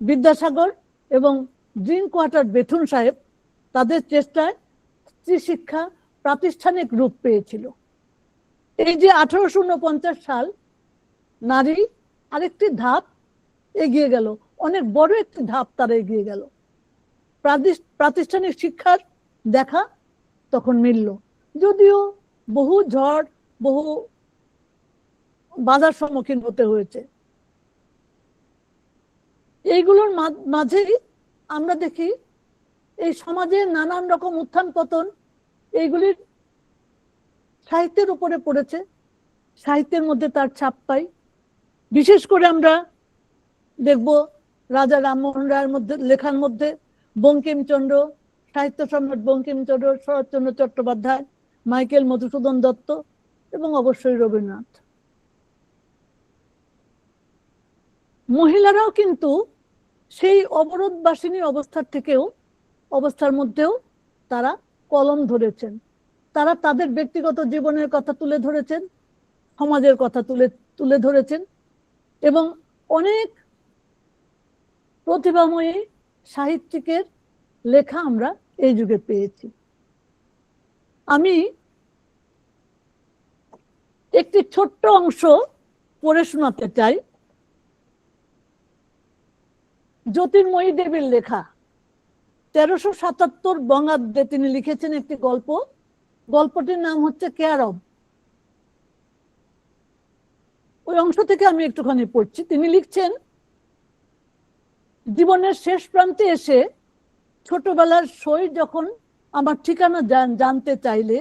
বিদ্যাসাগর এবং ড্রিঙ্ক ওয়াটার বেথুন সাহেব তাদের চেষ্টায় স্ত্রী শিক্ষা প্রাতিষ্ঠানিক রূপ পেয়েছিল। এই যে 1849 সাল, নারী আরেকটি ধাপ এগিয়ে গেল, অনেক বড় একটি ধাপ তারা এগিয়ে গেল। প্রাতিষ্ঠানিক শিক্ষার দেখা তখন মিলল, যদিও বহু ঝড়, বহু বাধার সম্মুখীন হতে হয়েছে। এইগুলোর মাঝেই আমরা দেখি এই সমাজের নানান রকম উত্থান পতন, এইগুলির সাহিত্যের উপরে পড়েছে, সাহিত্যের মধ্যে তার ছাপ পাই। বিশেষ করে আমরা দেখব রাজা রামমোহন রায়ের মধ্যে লেখার মধ্যে বঙ্কিমচন্দ্র, সাহিত্য সম্রাট বঙ্কিমচন্দ্র, শরৎচন্দ্র চট্টোপাধ্যায়, মাইকেল মধুসূদন দত্ত এবং অবশ্যই রবীন্দ্রনাথ। মহিলারাও কিন্তু সেই অবরোধবাসিনী অবস্থার মধ্যেও তারা কলম ধরেছেন। তারা তাদের ব্যক্তিগত জীবনের কথা তুলে ধরেছেন, সমাজের কথা তুলে ধরেছেন এবং অনেক প্রতিভাময়ী সাহিত্যিকের লেখা আমরা এই যুগে পেয়েছি। আমি একটি ছোট্ট অংশ পড়ে শোনাতে চাই, জ্যোতির্ময়ী দেবীর লেখা। 1377 বঙ্গাব্দে তিনি লিখেছেন একটি গল্প। গল্পটির নাম হচ্ছে কেয়ার অব। ওই অংশ থেকে আমি একটুখানি পড়ছি। তিনি লিখছেন, জীবনের শেষ প্রান্তে এসে ছোটবেলার সই যখন আমার ঠিকানা জানতে চাইলে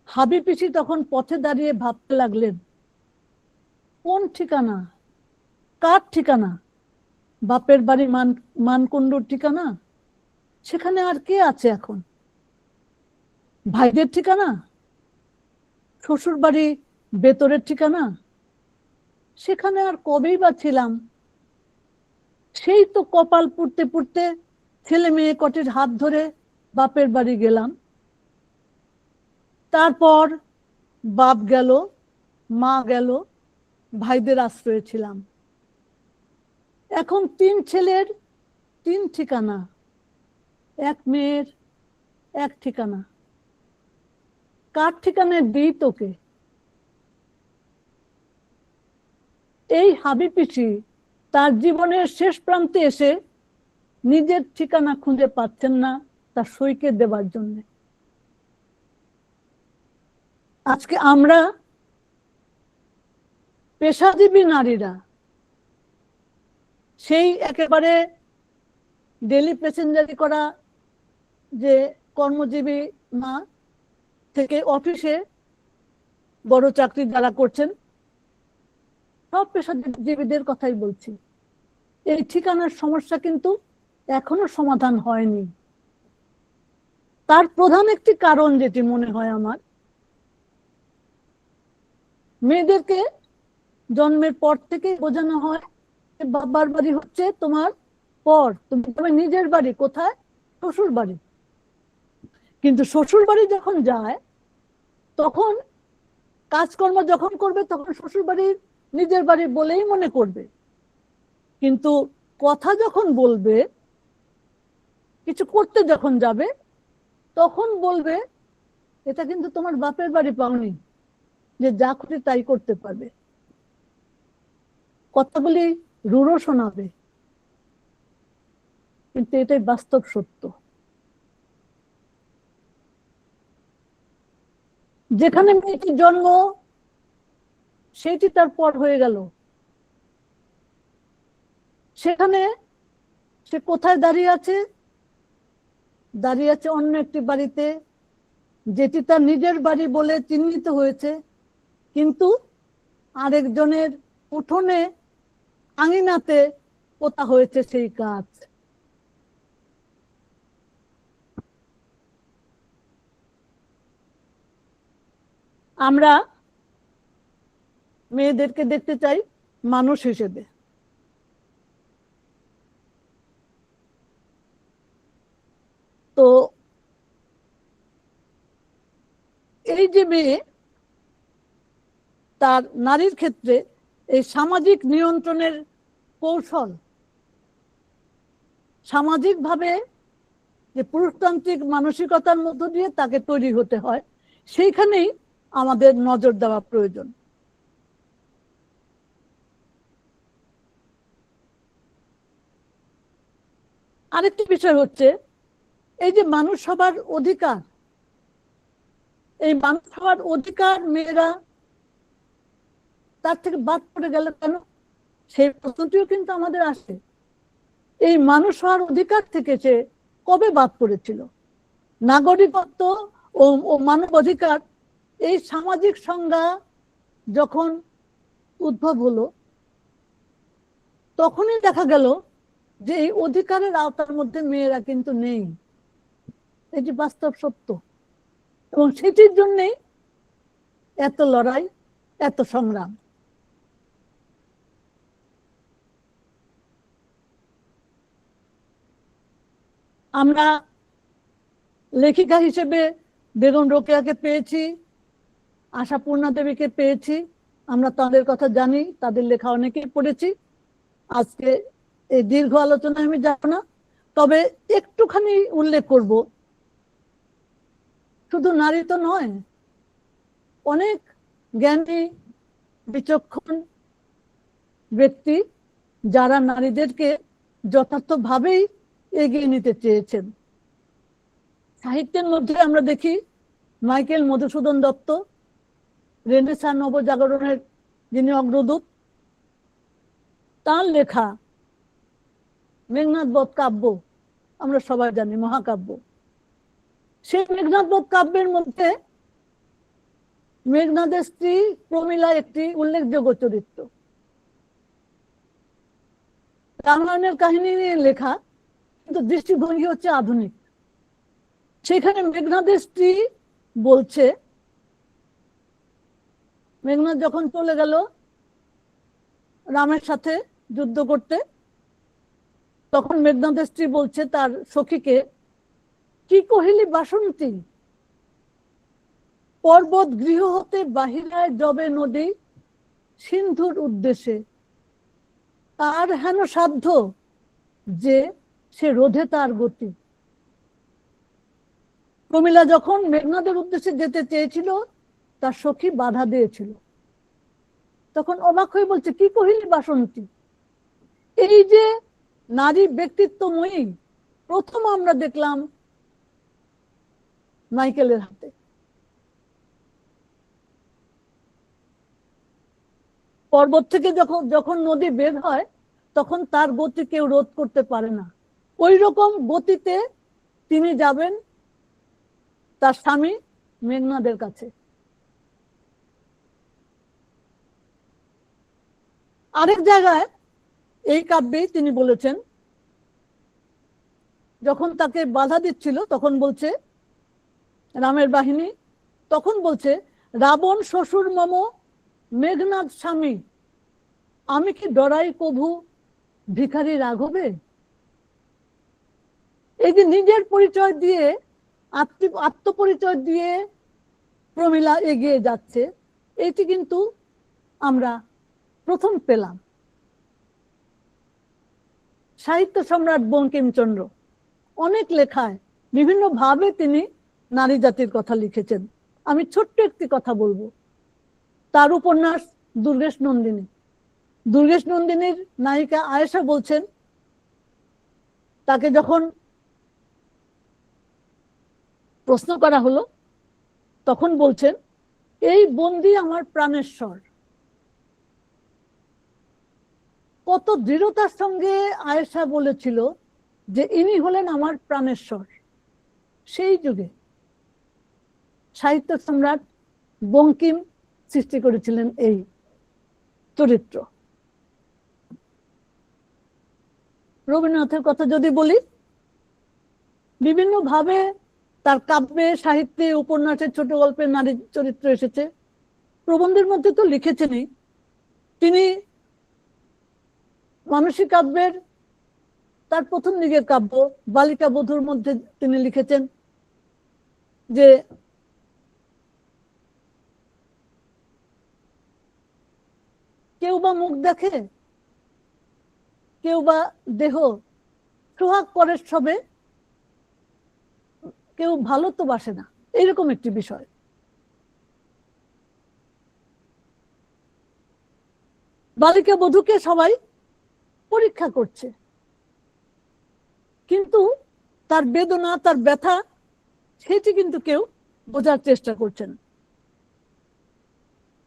হাবি পিসি তখন পথে দাঁড়িয়ে ভাবতে লাগলেন, কোন ঠিকানা, কার ঠিকানা? বাপের বাড়ি মানকুণ্ডুর ঠিকানা? সেখানে আর কে আছে এখন? ভাইদের ঠিকানা? শ্বশুর বাড়ি বেতরের ঠিকানা? সেখানে আর কবেই বা ছিলাম? সেই তো কপাল পুড়তে পুড়তে ছেলে মেয়ে কটির হাত ধরে বাপের বাড়ি গেলাম। তারপর বাপ গেল, মা গেল, ভাইদের আশ্রয়ে ছিলাম। এখন 3 ছেলের 3 ঠিকানা, এক মেয়ের এক ঠিকানা। কার ঠিকানায় দিই তোকে? এই হাবি পিসি তার জীবনের শেষ প্রান্তে এসে নিজের ঠিকানা খুঁজে পাচ্ছেন না তার সইকে দেবার জন্য। আজকে আমরা পেশাজীবী নারীরা সেই একেবারে ডেলি প্যাসেঞ্জারি করা যে কর্মজীবী মা থেকে অফিসে বড় চাকরি যারা করছেন সব পেশাজীবীদের কথাই বলছি। এই ঠিকানার সমস্যা কিন্তু এখনো সমাধান হয়নি। তার প্রধান একটি কারণ যেটি মনে হয় আমার, মেয়েদেরকে জন্মের পর থেকে বোঝানো হয় বাবার বাড়ি হচ্ছে তোমার পর, তুমি নিজের বাড়ি কোথায়? শ্বশুর বাড়ি। কিন্তু শ্বশুর বাড়ি যখন যায় তখন কাজকর্ম যখন করবে তখন শ্বশুর বাড়ির নিজের বাড়ি বলেই মনে করবে, কিন্তু কথা যখন বলবে, কিছু করতে যখন যাবে তখন বলবে এটা কিন্তু তোমার বাপের বাড়ি পাওনি যে যা খুশি তাই করতে পারবে। কথাগুলি রূঢ় শোনাবে, কিন্তু এটাই বাস্তব সত্য। যেখানে মেয়েটির জন্ম সেটি তার পর হয়ে গেল, সেখানে সে কোথায় দাঁড়িয়ে আছে? দাঁড়িয়ে আছে অন্য একটি বাড়িতে, যেটি তার নিজের বাড়ি বলে চিহ্নিত হয়েছে, কিন্তু আরেকজনের উঠোনে আঙিনাতে পোতা হয়েছে সেই গাছ। আমরা মেয়েদেরকে দেখতে চাই মানুষ হিসেবে। তো এই যে মেয়ে, তার নারীর ক্ষেত্রে এই সামাজিক নিয়ন্ত্রণের কৌশল, সামাজিকভাবে যে পুরুষতান্ত্রিক মানসিকতার মধ্য দিয়ে তাকে তৈরি হতে হয়, সেইখানেই আমাদের নজর দেওয়া প্রয়োজন। আরেকটি বিষয় হচ্ছে এই যে মানুষ হবার অধিকার, এই মানুষ হওয়ার অধিকার মেয়েরা তার থেকে বাদ পড়ে গেল কেন? সেই প্রশ্নটিও কিন্তু আমাদের আসে। এই মানুষ হওয়ার অধিকার থেকে সে কবে বাদ পড়েছিল? নাগরিকত্ব ও মানব অধিকার এই সামাজিক সংজ্ঞা যখন উদ্ভব হলো তখনই দেখা গেল যে এই অধিকারের আওতার মধ্যে মেয়েরা কিন্তু নেই। এটি বাস্তব সত্য, এবং সেটির জন্যই এত লড়াই, এত সংগ্রাম। আমরা লেখিকা হিসেবে বেগম রোকেয়াকে পেয়েছি, আশাপূর্ণা দেবীকে পেয়েছি, আমরা তাদের কথা জানি, তাদের লেখা অনেকেই পড়েছি। আজকে এই দীর্ঘ আলোচনায় আমি যাব না, তবে একটুখানি উল্লেখ করব, শুধু নারী তো নয়, অনেক জ্ঞানী বিচক্ষণ ব্যক্তি যারা নারীদেরকে যথার্থভাবেই এগিয়ে নিতে চেয়েছেন। সাহিত্যের মধ্যে আমরা দেখি মাইকেল মধুসূদন দত্ত, রেনেসাঁ নবজাগরণের যিনি অগ্রদূত, তার লেখা মেঘনাদ বধ কাব্য আমরা সবাই জানি, মহাকাব্য। সেই মেঘনাদ বধ কাব্যের মধ্যে মেঘনাদের স্ত্রী প্রমীলা একটি উল্লেখযোগ্য চরিত্র। রামায়ণের কাহিনী নিয়ে লেখা, কিন্তু দৃষ্টিভঙ্গি হচ্ছে আধুনিক। সেখানে মেঘনাদের স্ত্রী বলছে, মেঘনাদ যখন চলে গেল রামের সাথে যুদ্ধ করতে, তখন মেঘনাদের স্ত্রী বলছে তার সখীকে, কি কহিলি বাসন্তী, পর্বত গৃহ হতে বাহিরায় যবে নদী, সিন্ধুর উদ্দেশ্যে তার হেন সাধ্য যে সে রোধে তার গতি। প্রমীলা যখন মেঘনাদের উদ্দেশ্যে যেতে চেয়েছিল, তার সখী বাধা দিয়েছিল। তখন অবাক হয়ে বলছে, কি কহিলি বাসন্তী। এই যে নারী ব্যক্তিত্বময়ী প্রথম আমরা দেখলাম মাইকেলের হাতে। পর্বত থেকে যখন যখন নদী বের হয় তখন তার গতি কেউ রোধ করতে পারে না, ওই রকম গতিতে তিনি যাবেন তার স্বামী মেঘনাদের কাছে। আরেক জায়গায় এই কাব্যে তিনি বলেছেন, যখন তাকে বাধা দিচ্ছিল তখন বলছে রামের বাহিনী, তখন বলছে রাবণ শ্বশুর মম মেঘনাদ স্বামী, আমি কি ডরাই কভু ভিখারি রাঘবে। এই যে নিজের পরিচয় দিয়ে আত্মপরিচয় দিয়ে প্রমীলা এগিয়ে যাচ্ছে, এটি কিন্তু আমরা প্রথম পেলাম। সাহিত্য সম্রাট বঙ্কিমচন্দ্র অনেক লেখায় বিভিন্ন ভাবে তিনি নারী জাতির কথা লিখেছেন। আমি ছোট্ট একটি কথা বলবো, তার উপন্যাস দুর্গেশ নন্দিনী। দুর্গেশ নন্দিনীর নায়িকা আয়েশা বলছেন, তাকে যখন প্রশ্ন করা হলো তখন বলছেন, এই বন্দি আমার প্রাণেশ্বর। কত দৃঢ়তার সঙ্গে আয়েশা বলেছিল যে ইনি হলেন আমার প্রাণেশ্বর। সেই যুগে সাহিত্য সম্রাট বঙ্কিম সৃষ্টি করেছিলেন এই চরিত্র। রবীন্দ্রনাথের কথা যদি বলি, বিভিন্ন ভাবে তার কাব্যে, সাহিত্যে, উপন্যাসে, ছোট গল্পে নারী চরিত্র এসেছে। প্রবন্ধের মধ্যে তো লিখেছেনই। তিনি মানসিক কাব্যের তার প্রথম দিকের কাব্য বালিকা বধূর মধ্যে তিনি লিখেছেন যে কেউ বা মুখ দেখে, কেউ বা দেহ, সোহাগ পরের সবে, কেউ ভালো তো বাসে না, এরকম একটি বিষয়। বালিকা বধূকে সবাই পরীক্ষা করছে, কিন্তু তার বেদনা, তার ব্যথা, সেটি কিন্তু কেউ বোঝার চেষ্টা করছেন।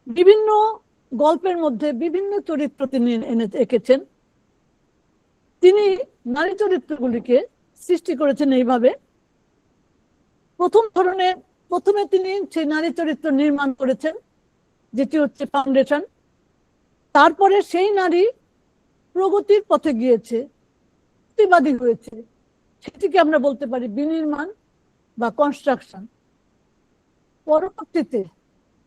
বিভিন্ন গল্পের মধ্যে বিভিন্ন চরিত্র তিনি এঁকেছেন। তিনি নারী চরিত্রগুলিকে সৃষ্টি করেছেন এইভাবে। প্রথমে তিনি সেই নারী চরিত্র নির্মাণ করেছেন, যেটি হচ্ছে ফাউন্ডেশন। তারপরে সেই নারী প্রগতির পথে গিয়েছে, প্রতিবাদী হয়েছে, সেটিকে আমরা বলতে পারি বিনির্মাণ বা কনস্ট্রাকশন। পরবর্তীতে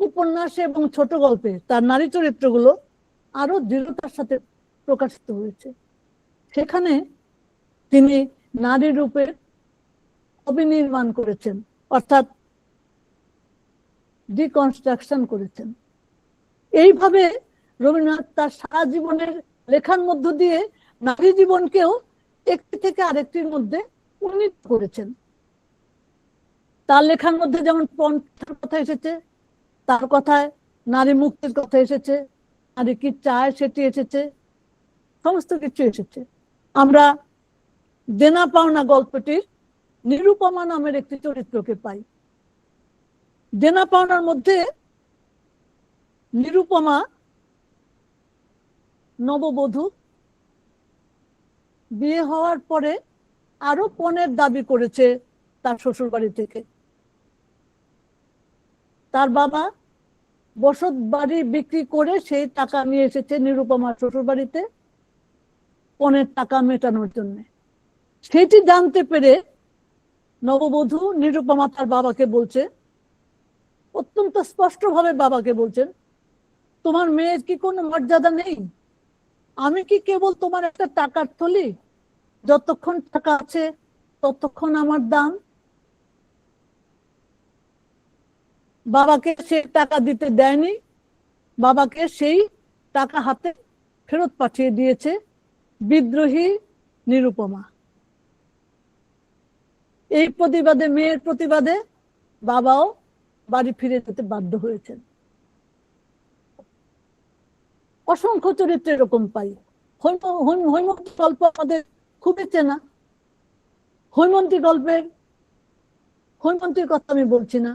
উপন্যাসে এবং ছোট গল্পে তার নারী চরিত্রগুলো আরো দৃঢ়তার সাথে প্রকাশিত হয়েছে। সেখানে তিনি নারী রূপে অবিনির্মাণ করেছেন, অর্থাৎ ডিকনস্ট্রাকশন করেছেন। এইভাবে রবীন্দ্রনাথ তার সারা জীবনের লেখার মধ্য দিয়ে নারী জীবনকেও একটি থেকে আরেকটির মধ্যে উন্নীত করেছেন। তার লেখার মধ্যে যেমন পন্থার কথা এসেছে, তার কথায় নারী মুক্তির কথা এসেছে, নারী কি চায় সেটি এসেছে, সমস্ত কিছু এসেছে। আমরা দেনা পাওনা গল্পটির নিরুপমা নামের একটি চরিত্রকে পাই। দেনা পাওনার মধ্যে নিরুপমা নববধূ, বিয়ে হওয়ার পরে আরো পণের দাবি করেছে তার শ্বশুর বাড়ি থেকে। তার বাবা বসত বাড়ি বিক্রি করে সেই টাকা নিয়ে এসেছে নিরুপমার শ্বশুর বাড়িতে পণের টাকা মেটানোর জন্য। সেটি জানতে পেরে নববধূ নিরুপমা তার বাবাকে বলছে, অত্যন্ত স্পষ্টভাবে বাবাকে বলছেন, তোমার মেয়ের কি কোনো মর্যাদা নেই? আমি কি কেবল তোমার একটা টাকার থলি? যতক্ষণ টাকা আছে ততক্ষণ আমার দাম। বাবাকে সে টাকা দিতে দেয়নি, বাবাকে সেই টাকা হাতে ফেরত পাঠিয়ে দিয়েছে বিদ্রোহী নিরুপমা। এই প্রতিবাদে, মেয়ের প্রতিবাদে বাবাও বাড়ি ফিরে যেতে বাধ্য হয়েছেন। অসংখ্য চরিত্র এরকম পাই। হৈমন্তী গল্প আমাদের খুবই চেনা। হৈমন্তীর কথা আমি বলছি না,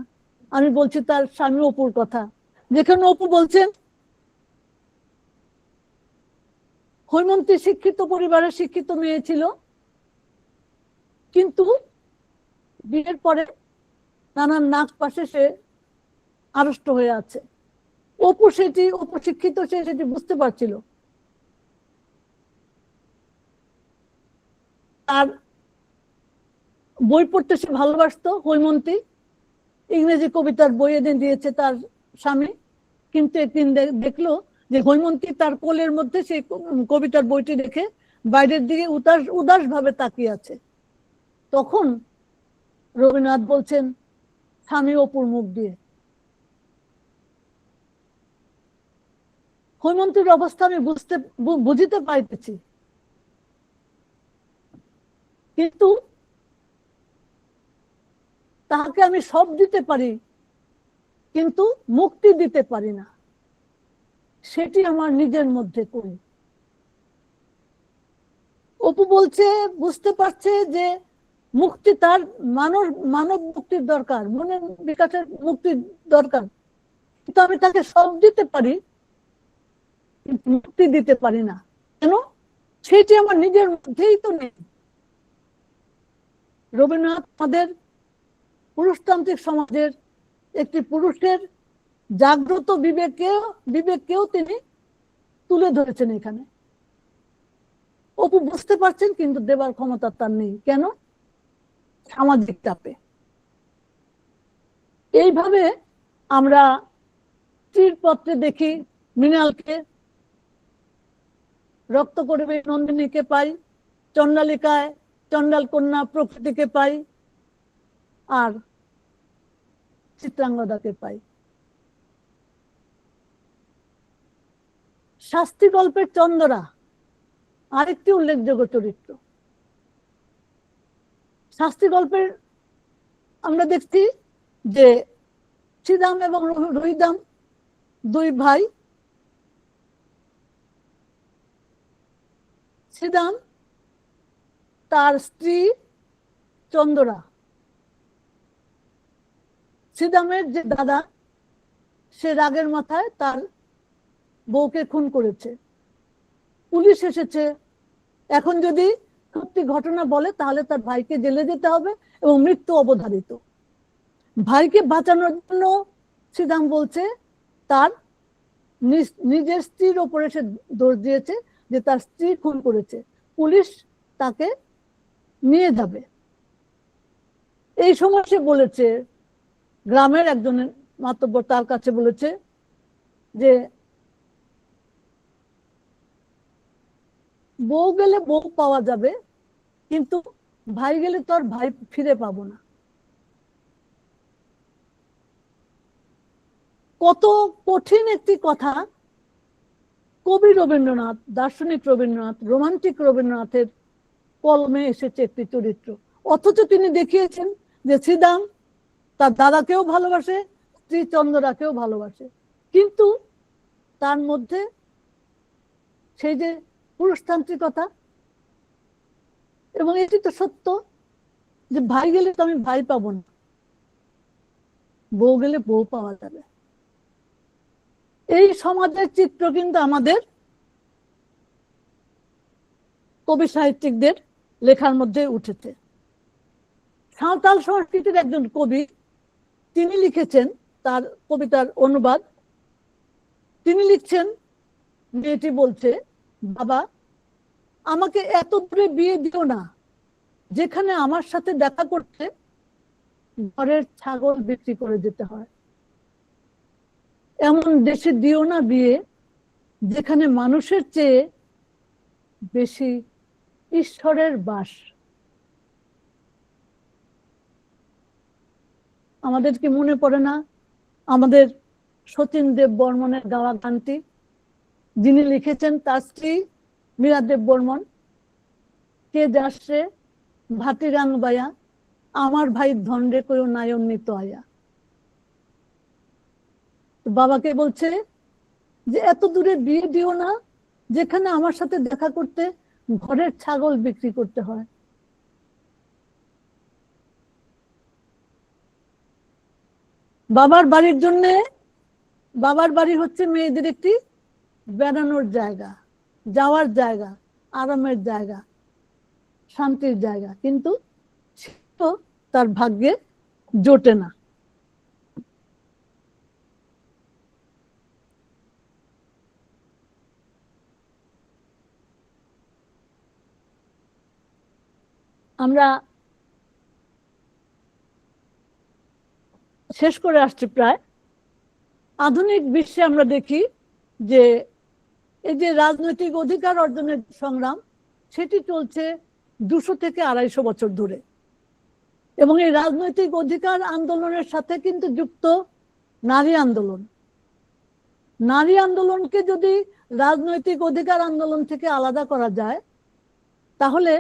আমি বলছি তার স্বামী অপুর কথা, যেখানে অপু বলছেন হৈমন্তী শিক্ষিত পরিবারের শিক্ষিত মেয়ে ছিল, কিন্তু বিয়ের পরে নানান নাক পাশে সে আড়ষ্ট হয়ে আছে। অপু শিক্ষিত, সে সেটি বুঝতে পারছিল। আর বই পড়তে সে ভালোবাসতো। হৈমন্তী ইংরেজি কবিতার বই এনে দিয়েছে তার স্বামী, কিন্তু একদিন দেখলো যে হৈমন্তী তার কোলের মধ্যে সেই কবিতার বইটি রেখে বাইরের দিকে উদাস ভাবে তাকিয়ে আছে। তখন রবীন্দ্রনাথ বলছেন স্বামী অপুর মুখ দিয়ে। হৈমন্তীর অবস্থা আমি বুঝিতে পাইতেছি, কিন্তু তাহাকে আমি সব দিতে পারি, কিন্তু মুক্তি দিতে পারি না, সেটি আমার নিজের মধ্যে করি। অপু বলছে, বুঝতে পারছে যে মুক্তি তার মানব মুক্তির দরকার, মনের বিকাশের মুক্তির দরকার, কিন্তু আমি তাকে সব দিতে পারি, কিন্তু মুক্তি দিতে পারি না। কেন? সেটি আমার নিজের মধ্যেই তো নেই। রবীন্দ্রনাথ আমাদের পুরুষতান্ত্রিক সমাজের একটি পুরুষের জাগ্রত বিবেককেও তিনি তুলে ধরেছেন এখানে। অপু বুঝতে পারছেন, কিন্তু দেবার ক্ষমতা তার নেই। কেন? সামাজিক চাপে। এইভাবে আমরা স্ত্রীর পত্রে দেখি মৃণালকে, রক্ত করবে নন্দিনীকে পাই, চণ্ডালিকায় চণ্ডাল কন্যা প্রকৃতিকে পাই, আর চিত্রাঙ্গদাকে পাই। শাস্তি গল্পের চন্দরা আরেকটি উল্লেখযোগ্য চরিত্র। শাস্তি গল্পের আমরা দেখছি যে শ্রীদাম এবং রহিদাম দুই ভাই। শ্রীদাম তার স্ত্রী চন্দরা, শ্রীদামের যে দাদা, সে রাগের মাথায় তার বউকে খুন করেছে। পুলিশ এসেছে, এখন যদি সত্যি ঘটনা বলে তাহলে তার ভাইকে জেলে যেতে হবে এবং মৃত্যু অবধারিত। ভাইকে বাঁচানোর জন্য শ্রীদাম বলছে তার নিজের স্ত্রীর ওপরে সে দোষ দিয়েছে যে তার স্ত্রী খুন করেছে, পুলিশ তাকে নিয়ে যাবে। এই সময় সে বলেছে, গ্রামের একজনের মাতব্বর তার কাছে বলেছে যে বউ গেলে বউ পাওয়া যাবে, কিন্তু ভাই গেলে তো আর ভাই ফিরে পাবো না। কত কঠিন একটি কথা। কবি রবীন্দ্রনাথ, দার্শনিক রবীন্দ্রনাথ, রোমান্টিক রবীন্দ্রনাথের কলমে এসেছে একটি চরিত্র, অথচ তিনি দেখিয়েছেন যে শ্রীদাম তার দাদাকেও ভালোবাসে, স্ত্রী চন্দ্রাকেও ভালোবাসে, কিন্তু তার মধ্যে সেই যে পুরুষতান্ত্রিকতা। এবং এটি তো সত্য যে ভাই গেলে তো আমি ভাই পাবো না, বউ গেলে বউ পাওয়া যাবে। এই সমাজের চিত্র কিন্তু আমাদের কবি সাহিত্যিকদের লেখার মধ্যে উঠেছে। সাঁওতাল সংস্কৃতির একজন কবি, তিনি লিখেছেন তার কবিতার অনুবাদ। তিনি লিখছেন, মেয়েটি বলছে, বাবা আমাকে এত দূরে বিয়ে দিও না যেখানে আমার সাথে দেখা করতে ঘরের ছাগল বিক্রি করে যেতে হয়। এমন দেশে দিও না বিয়ে যেখানে মানুষের চেয়ে বেশি ঈশ্বরের বাস। আমাদের কি মনে পড়ে না আমাদের শচীন দেব বর্মনের গাওয়া গানটি, যিনি লিখেছেন তার স্ত্রী মীরা দেব বর্মন, কে যাসরে ভাটি গান বায়া আমার ভাই ধন্ডে কেউ নায়ন্বিত আয়া। বাবাকে বলছে যে এত দূরে বিয়ে দিও না যেখানে আমার সাথে দেখা করতে ঘরের ছাগল বিক্রি করতে হয়। বাবার বাড়ির জন্য, বাবার বাড়ি হচ্ছে মেয়েদের একটি বেড়ানোর জায়গা, যাওয়ার জায়গা, আরামের জায়গা, শান্তির জায়গা, কিন্তু তো তার ভাগ্যে জোটে না। আমরা শেষ করে আসছি প্রায়। আধুনিক বিশ্বে আমরা দেখি যে এই যে রাজনৈতিক অধিকার অর্জনের সংগ্রাম, সেটি চলছে 200 থেকে 250 বছর ধরে। এবং এই রাজনৈতিক অধিকার আন্দোলনের সাথে কিন্তু যুক্ত নারী আন্দোলন। নারী আন্দোলনকে যদি রাজনৈতিক অধিকার আন্দোলন থেকে আলাদা করা যায়, তাহলে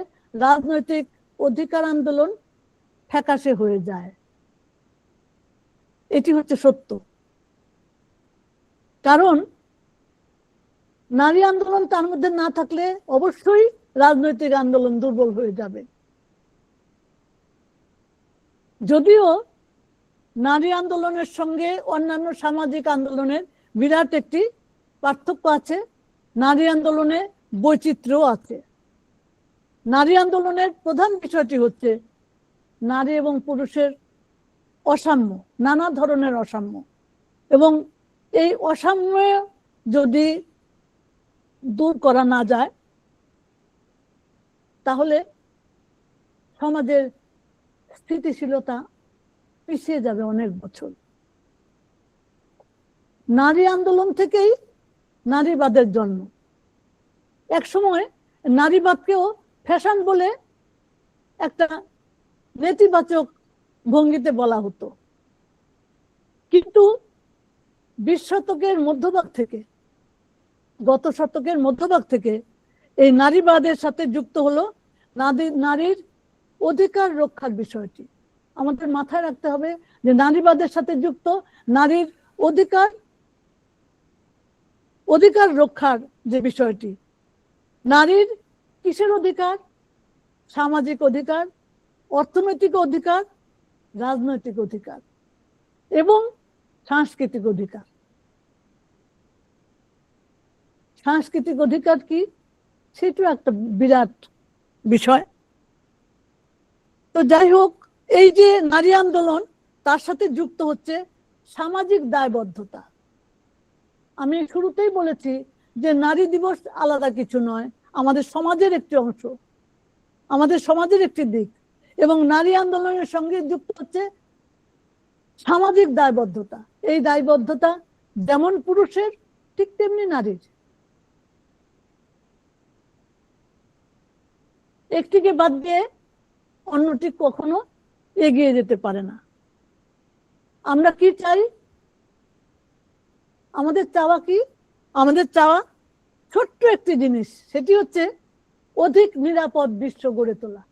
রাজনৈতিক অধিকার আন্দোলন ফ্যাকাশে হয়ে যায়। এটি হচ্ছে সত্য। কারণ নারী আন্দোলন তার মধ্যে না থাকলে অবশ্যই রাজনৈতিক আন্দোলন দুর্বল হয়ে যাবে। যদিও নারী আন্দোলনের সঙ্গে অন্যান্য সামাজিক আন্দোলনের বিরাট একটি পার্থক্য আছে, নারী আন্দোলনে বৈচিত্র্য আছে। নারী আন্দোলনের প্রধান বিষয়টি হচ্ছে নারী এবং পুরুষের অসাম্য, নানা ধরনের অসাম্য। এবং এই অসাম্য যদি দূর করা না যায়, তাহলে সমাজের স্থিতিশীলতা পিছিয়ে যাবে অনেক বছর। নারী আন্দোলন থেকেই নারীবাদের জন্ম। এক সময় নারীবাদকেও ফ্যাশন বলে একটা নেতিবাচক ভঙ্গিতে বলা হতো, কিন্তু 20 শতকের মধ্যভাগ থেকে, গত শতকের মধ্যভাগ থেকে এই নারীবাদের সাথে যুক্ত হলো নারীর অধিকার রক্ষার বিষয়টি। আমাদের মাথায় রাখতে হবে যে নারীবাদের সাথে যুক্ত নারীর অধিকার রক্ষার যে বিষয়টি। নারীর কিসের অধিকার? সামাজিক অধিকার, অর্থনৈতিক অধিকার, রাজনৈতিক অধিকার এবং সাংস্কৃতিক অধিকার। সাংস্কৃতিক অধিকার কি, সেটাও একটা বিরাট বিষয়। তো যাই হোক, এই যে নারী আন্দোলন, তার সাথে যুক্ত হচ্ছে সামাজিক দায়বদ্ধতা। আমি শুরুতেই বলেছি যে নারী দিবস আলাদা কিছু নয়, আমাদের সমাজের একটি অংশ, আমাদের সমাজের একটি দিক। এবং নারী আন্দোলনের সঙ্গে যুক্ত হচ্ছে সামাজিক দায়বদ্ধতা। এই দায়বদ্ধতা যেমন পুরুষের, ঠিক তেমনি নারীর। একটিকে বাদ দিয়ে অন্যটি কখনো এগিয়ে যেতে পারে না। আমরা কি চাই? আমাদের চাওয়া কি? আমাদের চাওয়া ছোট্ট একটি জিনিস, সেটি হচ্ছে অধিক নিরাপদ বিশ্ব গড়ে তোলা।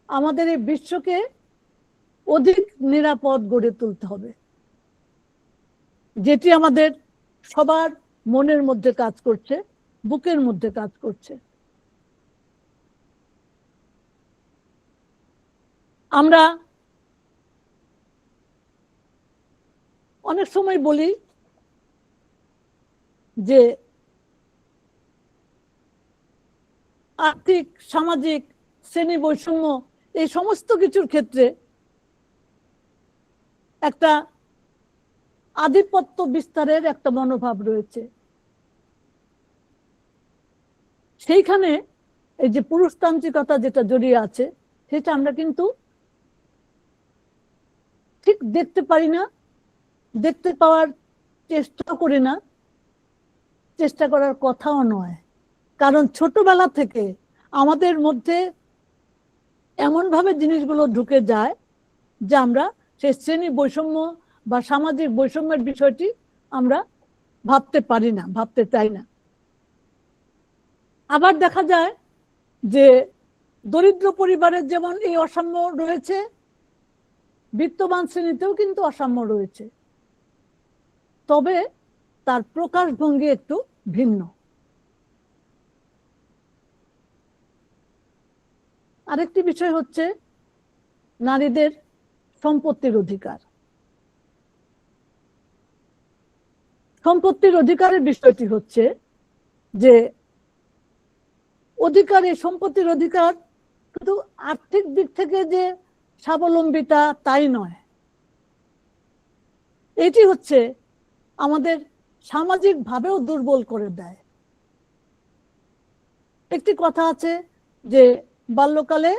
আমাদের এই বিশ্বকে অধিক নিরাপদ গড়ে তুলতে হবে, যেটি আমাদের সবার মনের মধ্যে কাজ করছে, বুকের মধ্যে কাজ করছে। আমরা অনেক সময় বলি যে আর্থিক, সামাজিক, শ্রেণী বৈষম্য, এই সমস্ত কিছুর ক্ষেত্রে একটা আধিপত্য বিস্তারের একটা মনোভাব রয়েছে। সেইখানে এই যে পুরুষতান্ত্রিকতা যেটা জড়িয়ে আছে, সেটা আমরা কিন্তু ঠিক দেখতে পারি না, দেখতে পাওয়ার চেষ্টা করি না, চেষ্টা করার কথাও নয়। কারণ ছোটবেলা থেকে আমাদের মধ্যে এমন ভাবে জিনিসগুলো ঢুকে যায় যে আমরা সেই শ্রেণী বৈষম্য বা সামাজিক বৈষম্যের বিষয়টি আমরা ভাবতে পারি না, ভাবতে চাই না। আবার দেখা যায় যে দরিদ্র পরিবারের যেমন এই অসাম্য রয়েছে, বিত্তবান শ্রেণীতেও কিন্তু অসাম্য রয়েছে, তবে তার প্রকাশভঙ্গি একটু ভিন্ন। আরেকটি বিষয় হচ্ছে নারীদের সম্পত্তির অধিকার। সম্পত্তির অধিকারের বিষয়টি হচ্ছে যে অধিকার, এই সম্পত্তির অধিকার শুধু আর্থিক দিক থেকে যে স্বাবলম্বিতা তাই নয়, এটি হচ্ছে আমাদের সামাজিক ভাবেও দুর্বল করে দেয়। একটি কথা আছে যে বাল্যকালে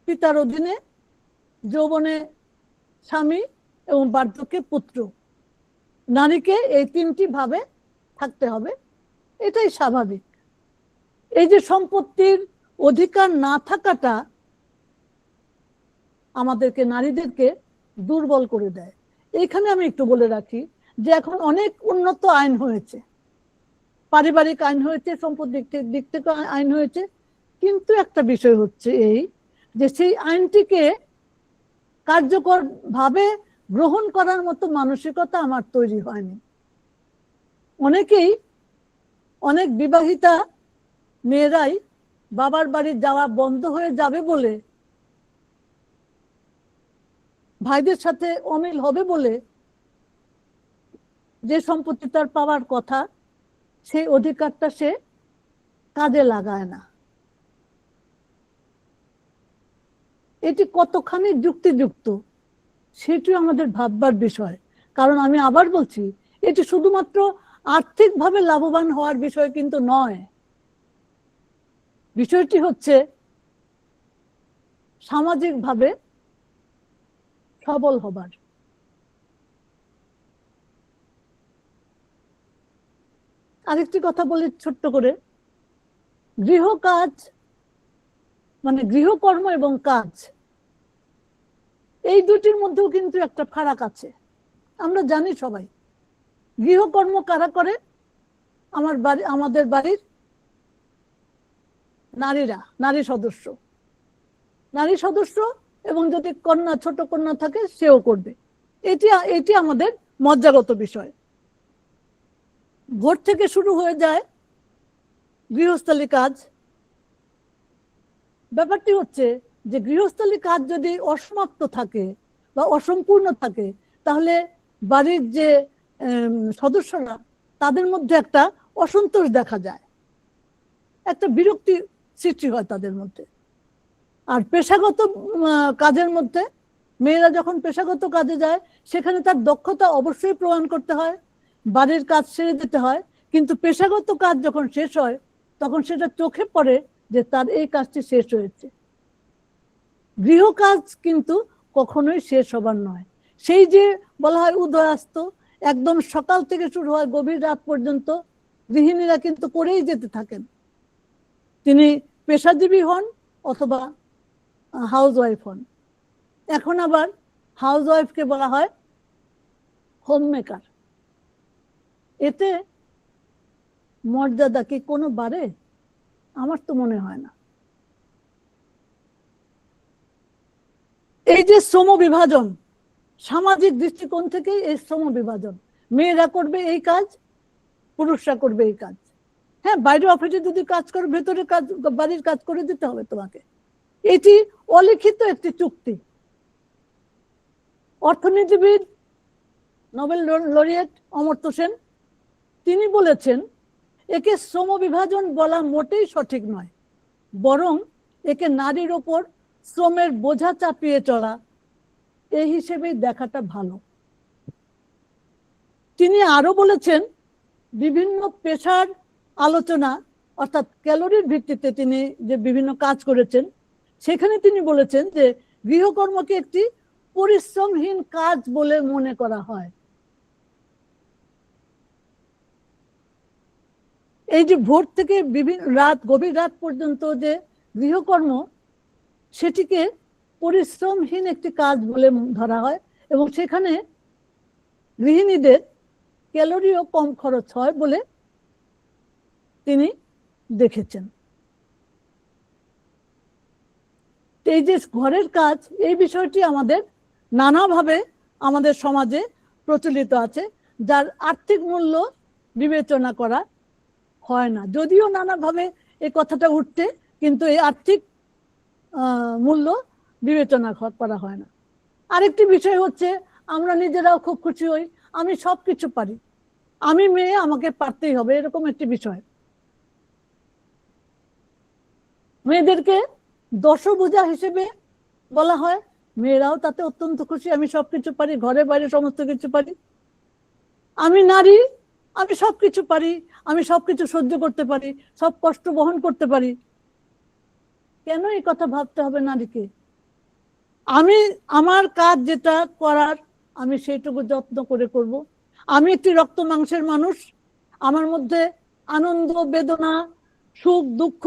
পিতার অধীনে, যৌবনে স্বামী এবং বার্ধক্যে পুত্র, নারীকে এই তিনটি ভাবে থাকতে হবে, এটাই স্বাভাবিক। এই যে সম্পত্তির অধিকার না থাকাটা আমাদেরকে, নারীদেরকে দুর্বল করে দেয়। এখানে আমি একটু বলে রাখি যে এখন অনেক উন্নত আইন হয়েছে, পারিবারিক আইন হয়েছে, সম্পত্তির দিক থেকে আইন হয়েছে, কিন্তু একটা বিষয় হচ্ছে এই যে সেই আইনটিকে কার্যকর ভাবে গ্রহণ করার মতো মানসিকতা আমার তৈরি হয়নি। অনেকেই, অনেক বিবাহিতা মেয়েরাই বাবার বাড়ি যাওয়া বন্ধ হয়ে যাবে বলে, ভাইদের সাথে অমিল হবে বলে যে সম্পত্তি তার পাওয়ার কথা সেই অধিকারটা সে কাজে লাগায় না। এটি কতখানি যুক্তিযুক্ত সেটি আমাদের ভাববার বিষয়। কারণ আমি আবার বলছি, এটি শুধুমাত্র আর্থিকভাবে লাভবান হওয়ার বিষয় কিন্তু নয়, বিষয়টি হচ্ছে সামাজিকভাবে সবল হবার। আরেকটি কথা বলি ছোট্ট করে, গৃহ কাজ মানে গৃহকর্ম এবং কাজ, এই দুটির মধ্যেও কিন্তু একটা ফারাক আছে। আমরা জানি সবাই গৃহকর্ম কারা করে, আমাদের বাড়ির নারীরা, নারী সদস্য, এবং যদি কন্যা, ছোট কন্যা থাকে সেও করবে। এটি আমাদের মজ্জাগত বিষয়। ভোর থেকে শুরু হয়ে যায় গৃহস্থালী কাজ। ব্যাপারটি হচ্ছে যে গৃহস্থালী কাজ যদি অসমাপ্ত থাকে বা অসম্পূর্ণ থাকে, তাহলে বাড়ির যে সদস্যরা, তাদের মধ্যে একটা অসন্তোষ দেখা যায়, একটা বিরক্তি সৃষ্টি হয় তাদের মধ্যে। আর পেশাগত কাজের মধ্যে মেয়েরা যখন পেশাগত কাজে যায়, সেখানে তার দক্ষতা অবশ্যই প্রমাণ করতে হয়, বাড়ির কাজ সেরে দিতে হয়, কিন্তু পেশাগত কাজ যখন শেষ হয় তখন সেটা চোখে পড়ে যে তার এই কাজটি শেষ হয়েছে। গৃহ কাজ কিন্তু কখনোই শেষ হবার নয়। সেই যে বলা হয় উদয়াস্ত, একদম সকাল থেকে শুরু হয় গভীর রাত পর্যন্ত গৃহিণীরা কিন্তু করেই যেতে থাকেন। তিনি পেশাজীবী হন অথবা হাউস ওয়াইফ হন। এখন আবার হাউস ওয়াইফকে বলা হয় হোম মেকার। এতে মর্যাদা কি কোনো বাড়ে? আমার তো মনে হয় না। এই যে শ্রম বিভাজন, সামাজিক দৃষ্টিকোণ থেকেই এই শ্রম বিভাজন, মেয়েরা করবে এই কাজ, পুরুষরা করবে এই কাজ। হ্যাঁ, বাইরে অফিসে যদি কাজ করো, ভেতরে কাজ, বাড়ির কাজ করে দিতে হবে তোমাকে। এটি অলিখিত একটি চুক্তি। অর্থনীতিবিদ, নোবেল লরিয়েট অমর্ত্য সেন, তিনি বলেছেন একে শ্রম বিভাজন বলা মোটেই সঠিক নয়, বরং একে নারীর ওপর শ্রমের বোঝা চাপিয়ে চলা, এই হিসেবেই দেখাটা ভালো। তিনি আরো বলেছেন, বিভিন্ন পেশার আলোচনা, অর্থাৎ ক্যালোরির ভিত্তিতে তিনি যে বিভিন্ন কাজ করেছেন, সেখানে তিনি বলেছেন যে গৃহকর্মকে একটি পরিশ্রমহীন কাজ বলে মনে করা হয়। এই যে ভোর থেকে বিভিন্ন রাত, গভীর রাত পর্যন্ত যে গৃহকর্ম, সেটিকে পরিশ্রমহীন একটি কাজ বলে ধরা হয়, এবং সেখানে গৃহিণীদের ক্যালোরিও কম খরচ হয় বলে তিনি দেখেছেন। এই যে ঘরের কাজ, এই বিষয়টি আমাদের নানাভাবে আমাদের সমাজে প্রচলিত আছে, যার আর্থিক মূল্য বিবেচনা করা হয় না। যদিও নানাভাবে এই কথাটা উঠছে, কিন্তু এই আর্থিক মূল্য বিবেচনা করা হয় না। আরেকটি বিষয় হচ্ছে, আমরা নিজেরাও খুব খুশি হই, আমি সবকিছু পারি, আমি মেয়ে, আমাকে পারতেই হবে, এরকম একটি বিষয়। মেয়েদেরকে দশভুজা হিসেবে বলা হয়, মেয়েরাও তাতে অত্যন্ত খুশি, আমি সবকিছু পারি, ঘরে বাইরে সমস্ত কিছু পারি, আমি নারী, আমি সবকিছু পারি, আমি সবকিছু সহ্য করতে পারি, সব কষ্ট বহন করতে পারি। কেন এই কথা ভাবতে হবে নারীকে? আমি আমার কাজ যেটা করার, আমি সেইটুকু যত্ন করে করব। আমি একটি রক্ত মাংসের মানুষ, আমার মধ্যে আনন্দ, বেদনা, সুখ, দুঃখ,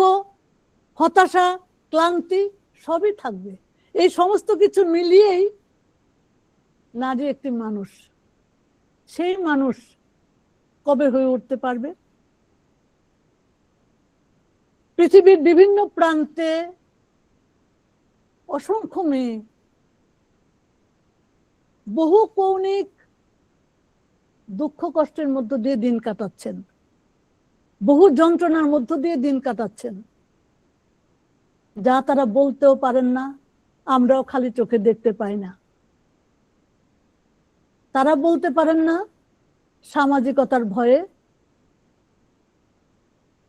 হতাশা, ক্লান্তি সবই থাকবে। এই সমস্ত কিছু মিলিয়েই নারী একটি মানুষ। সেই মানুষ কবে হয়ে উঠতে পারবে? পৃথিবীর বিভিন্ন প্রান্তে অসংখ্য মেয়ে বহু কৌণিক দুঃখ কষ্টের মধ্য দিয়ে দিন কাটাচ্ছেন, বহু যন্ত্রণার মধ্য দিয়ে দিন কাটাচ্ছেন, যা তারা বলতেও পারেন না, আমরাও খালি চোখে দেখতে পাই না। তারা বলতে পারেন না সামাজিকতার ভয়ে,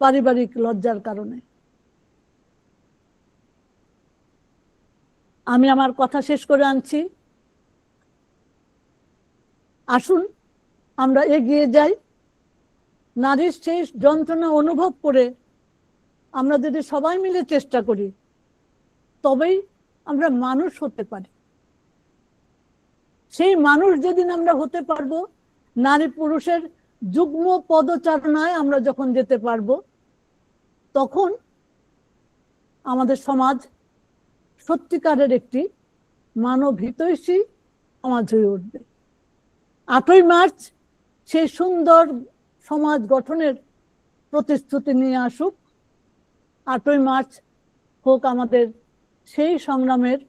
পারিবারিক লজ্জার কারণে। আমি আমার কথা শেষ করে আনছি। আসুন আমরা এগিয়ে যাই। নারীর সেই যন্ত্রণা অনুভব করে আমরা যদি সবাই মিলে চেষ্টা করি, তবেই আমরা মানুষ হতে পারি। সেই মানুষ যেদিন আমরা হতে পারবো, নারী পুরুষের যুগ্ম পদচারণায় আমরা যখন যেতে পারবো, তখন আমাদের সমাজ সত্যিকারের একটি মানবহিতৈষী সমাজ হয়ে উঠবে। 8ই মার্চ সেই সুন্দর সমাজ গঠনের প্রতিশ্রুতি নিয়ে আসুক। 8ই মার্চ হোক আমাদের সেই সংগ্রামের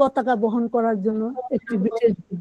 পতাকা বহন করার জন্য একটি বিশেষ দিন।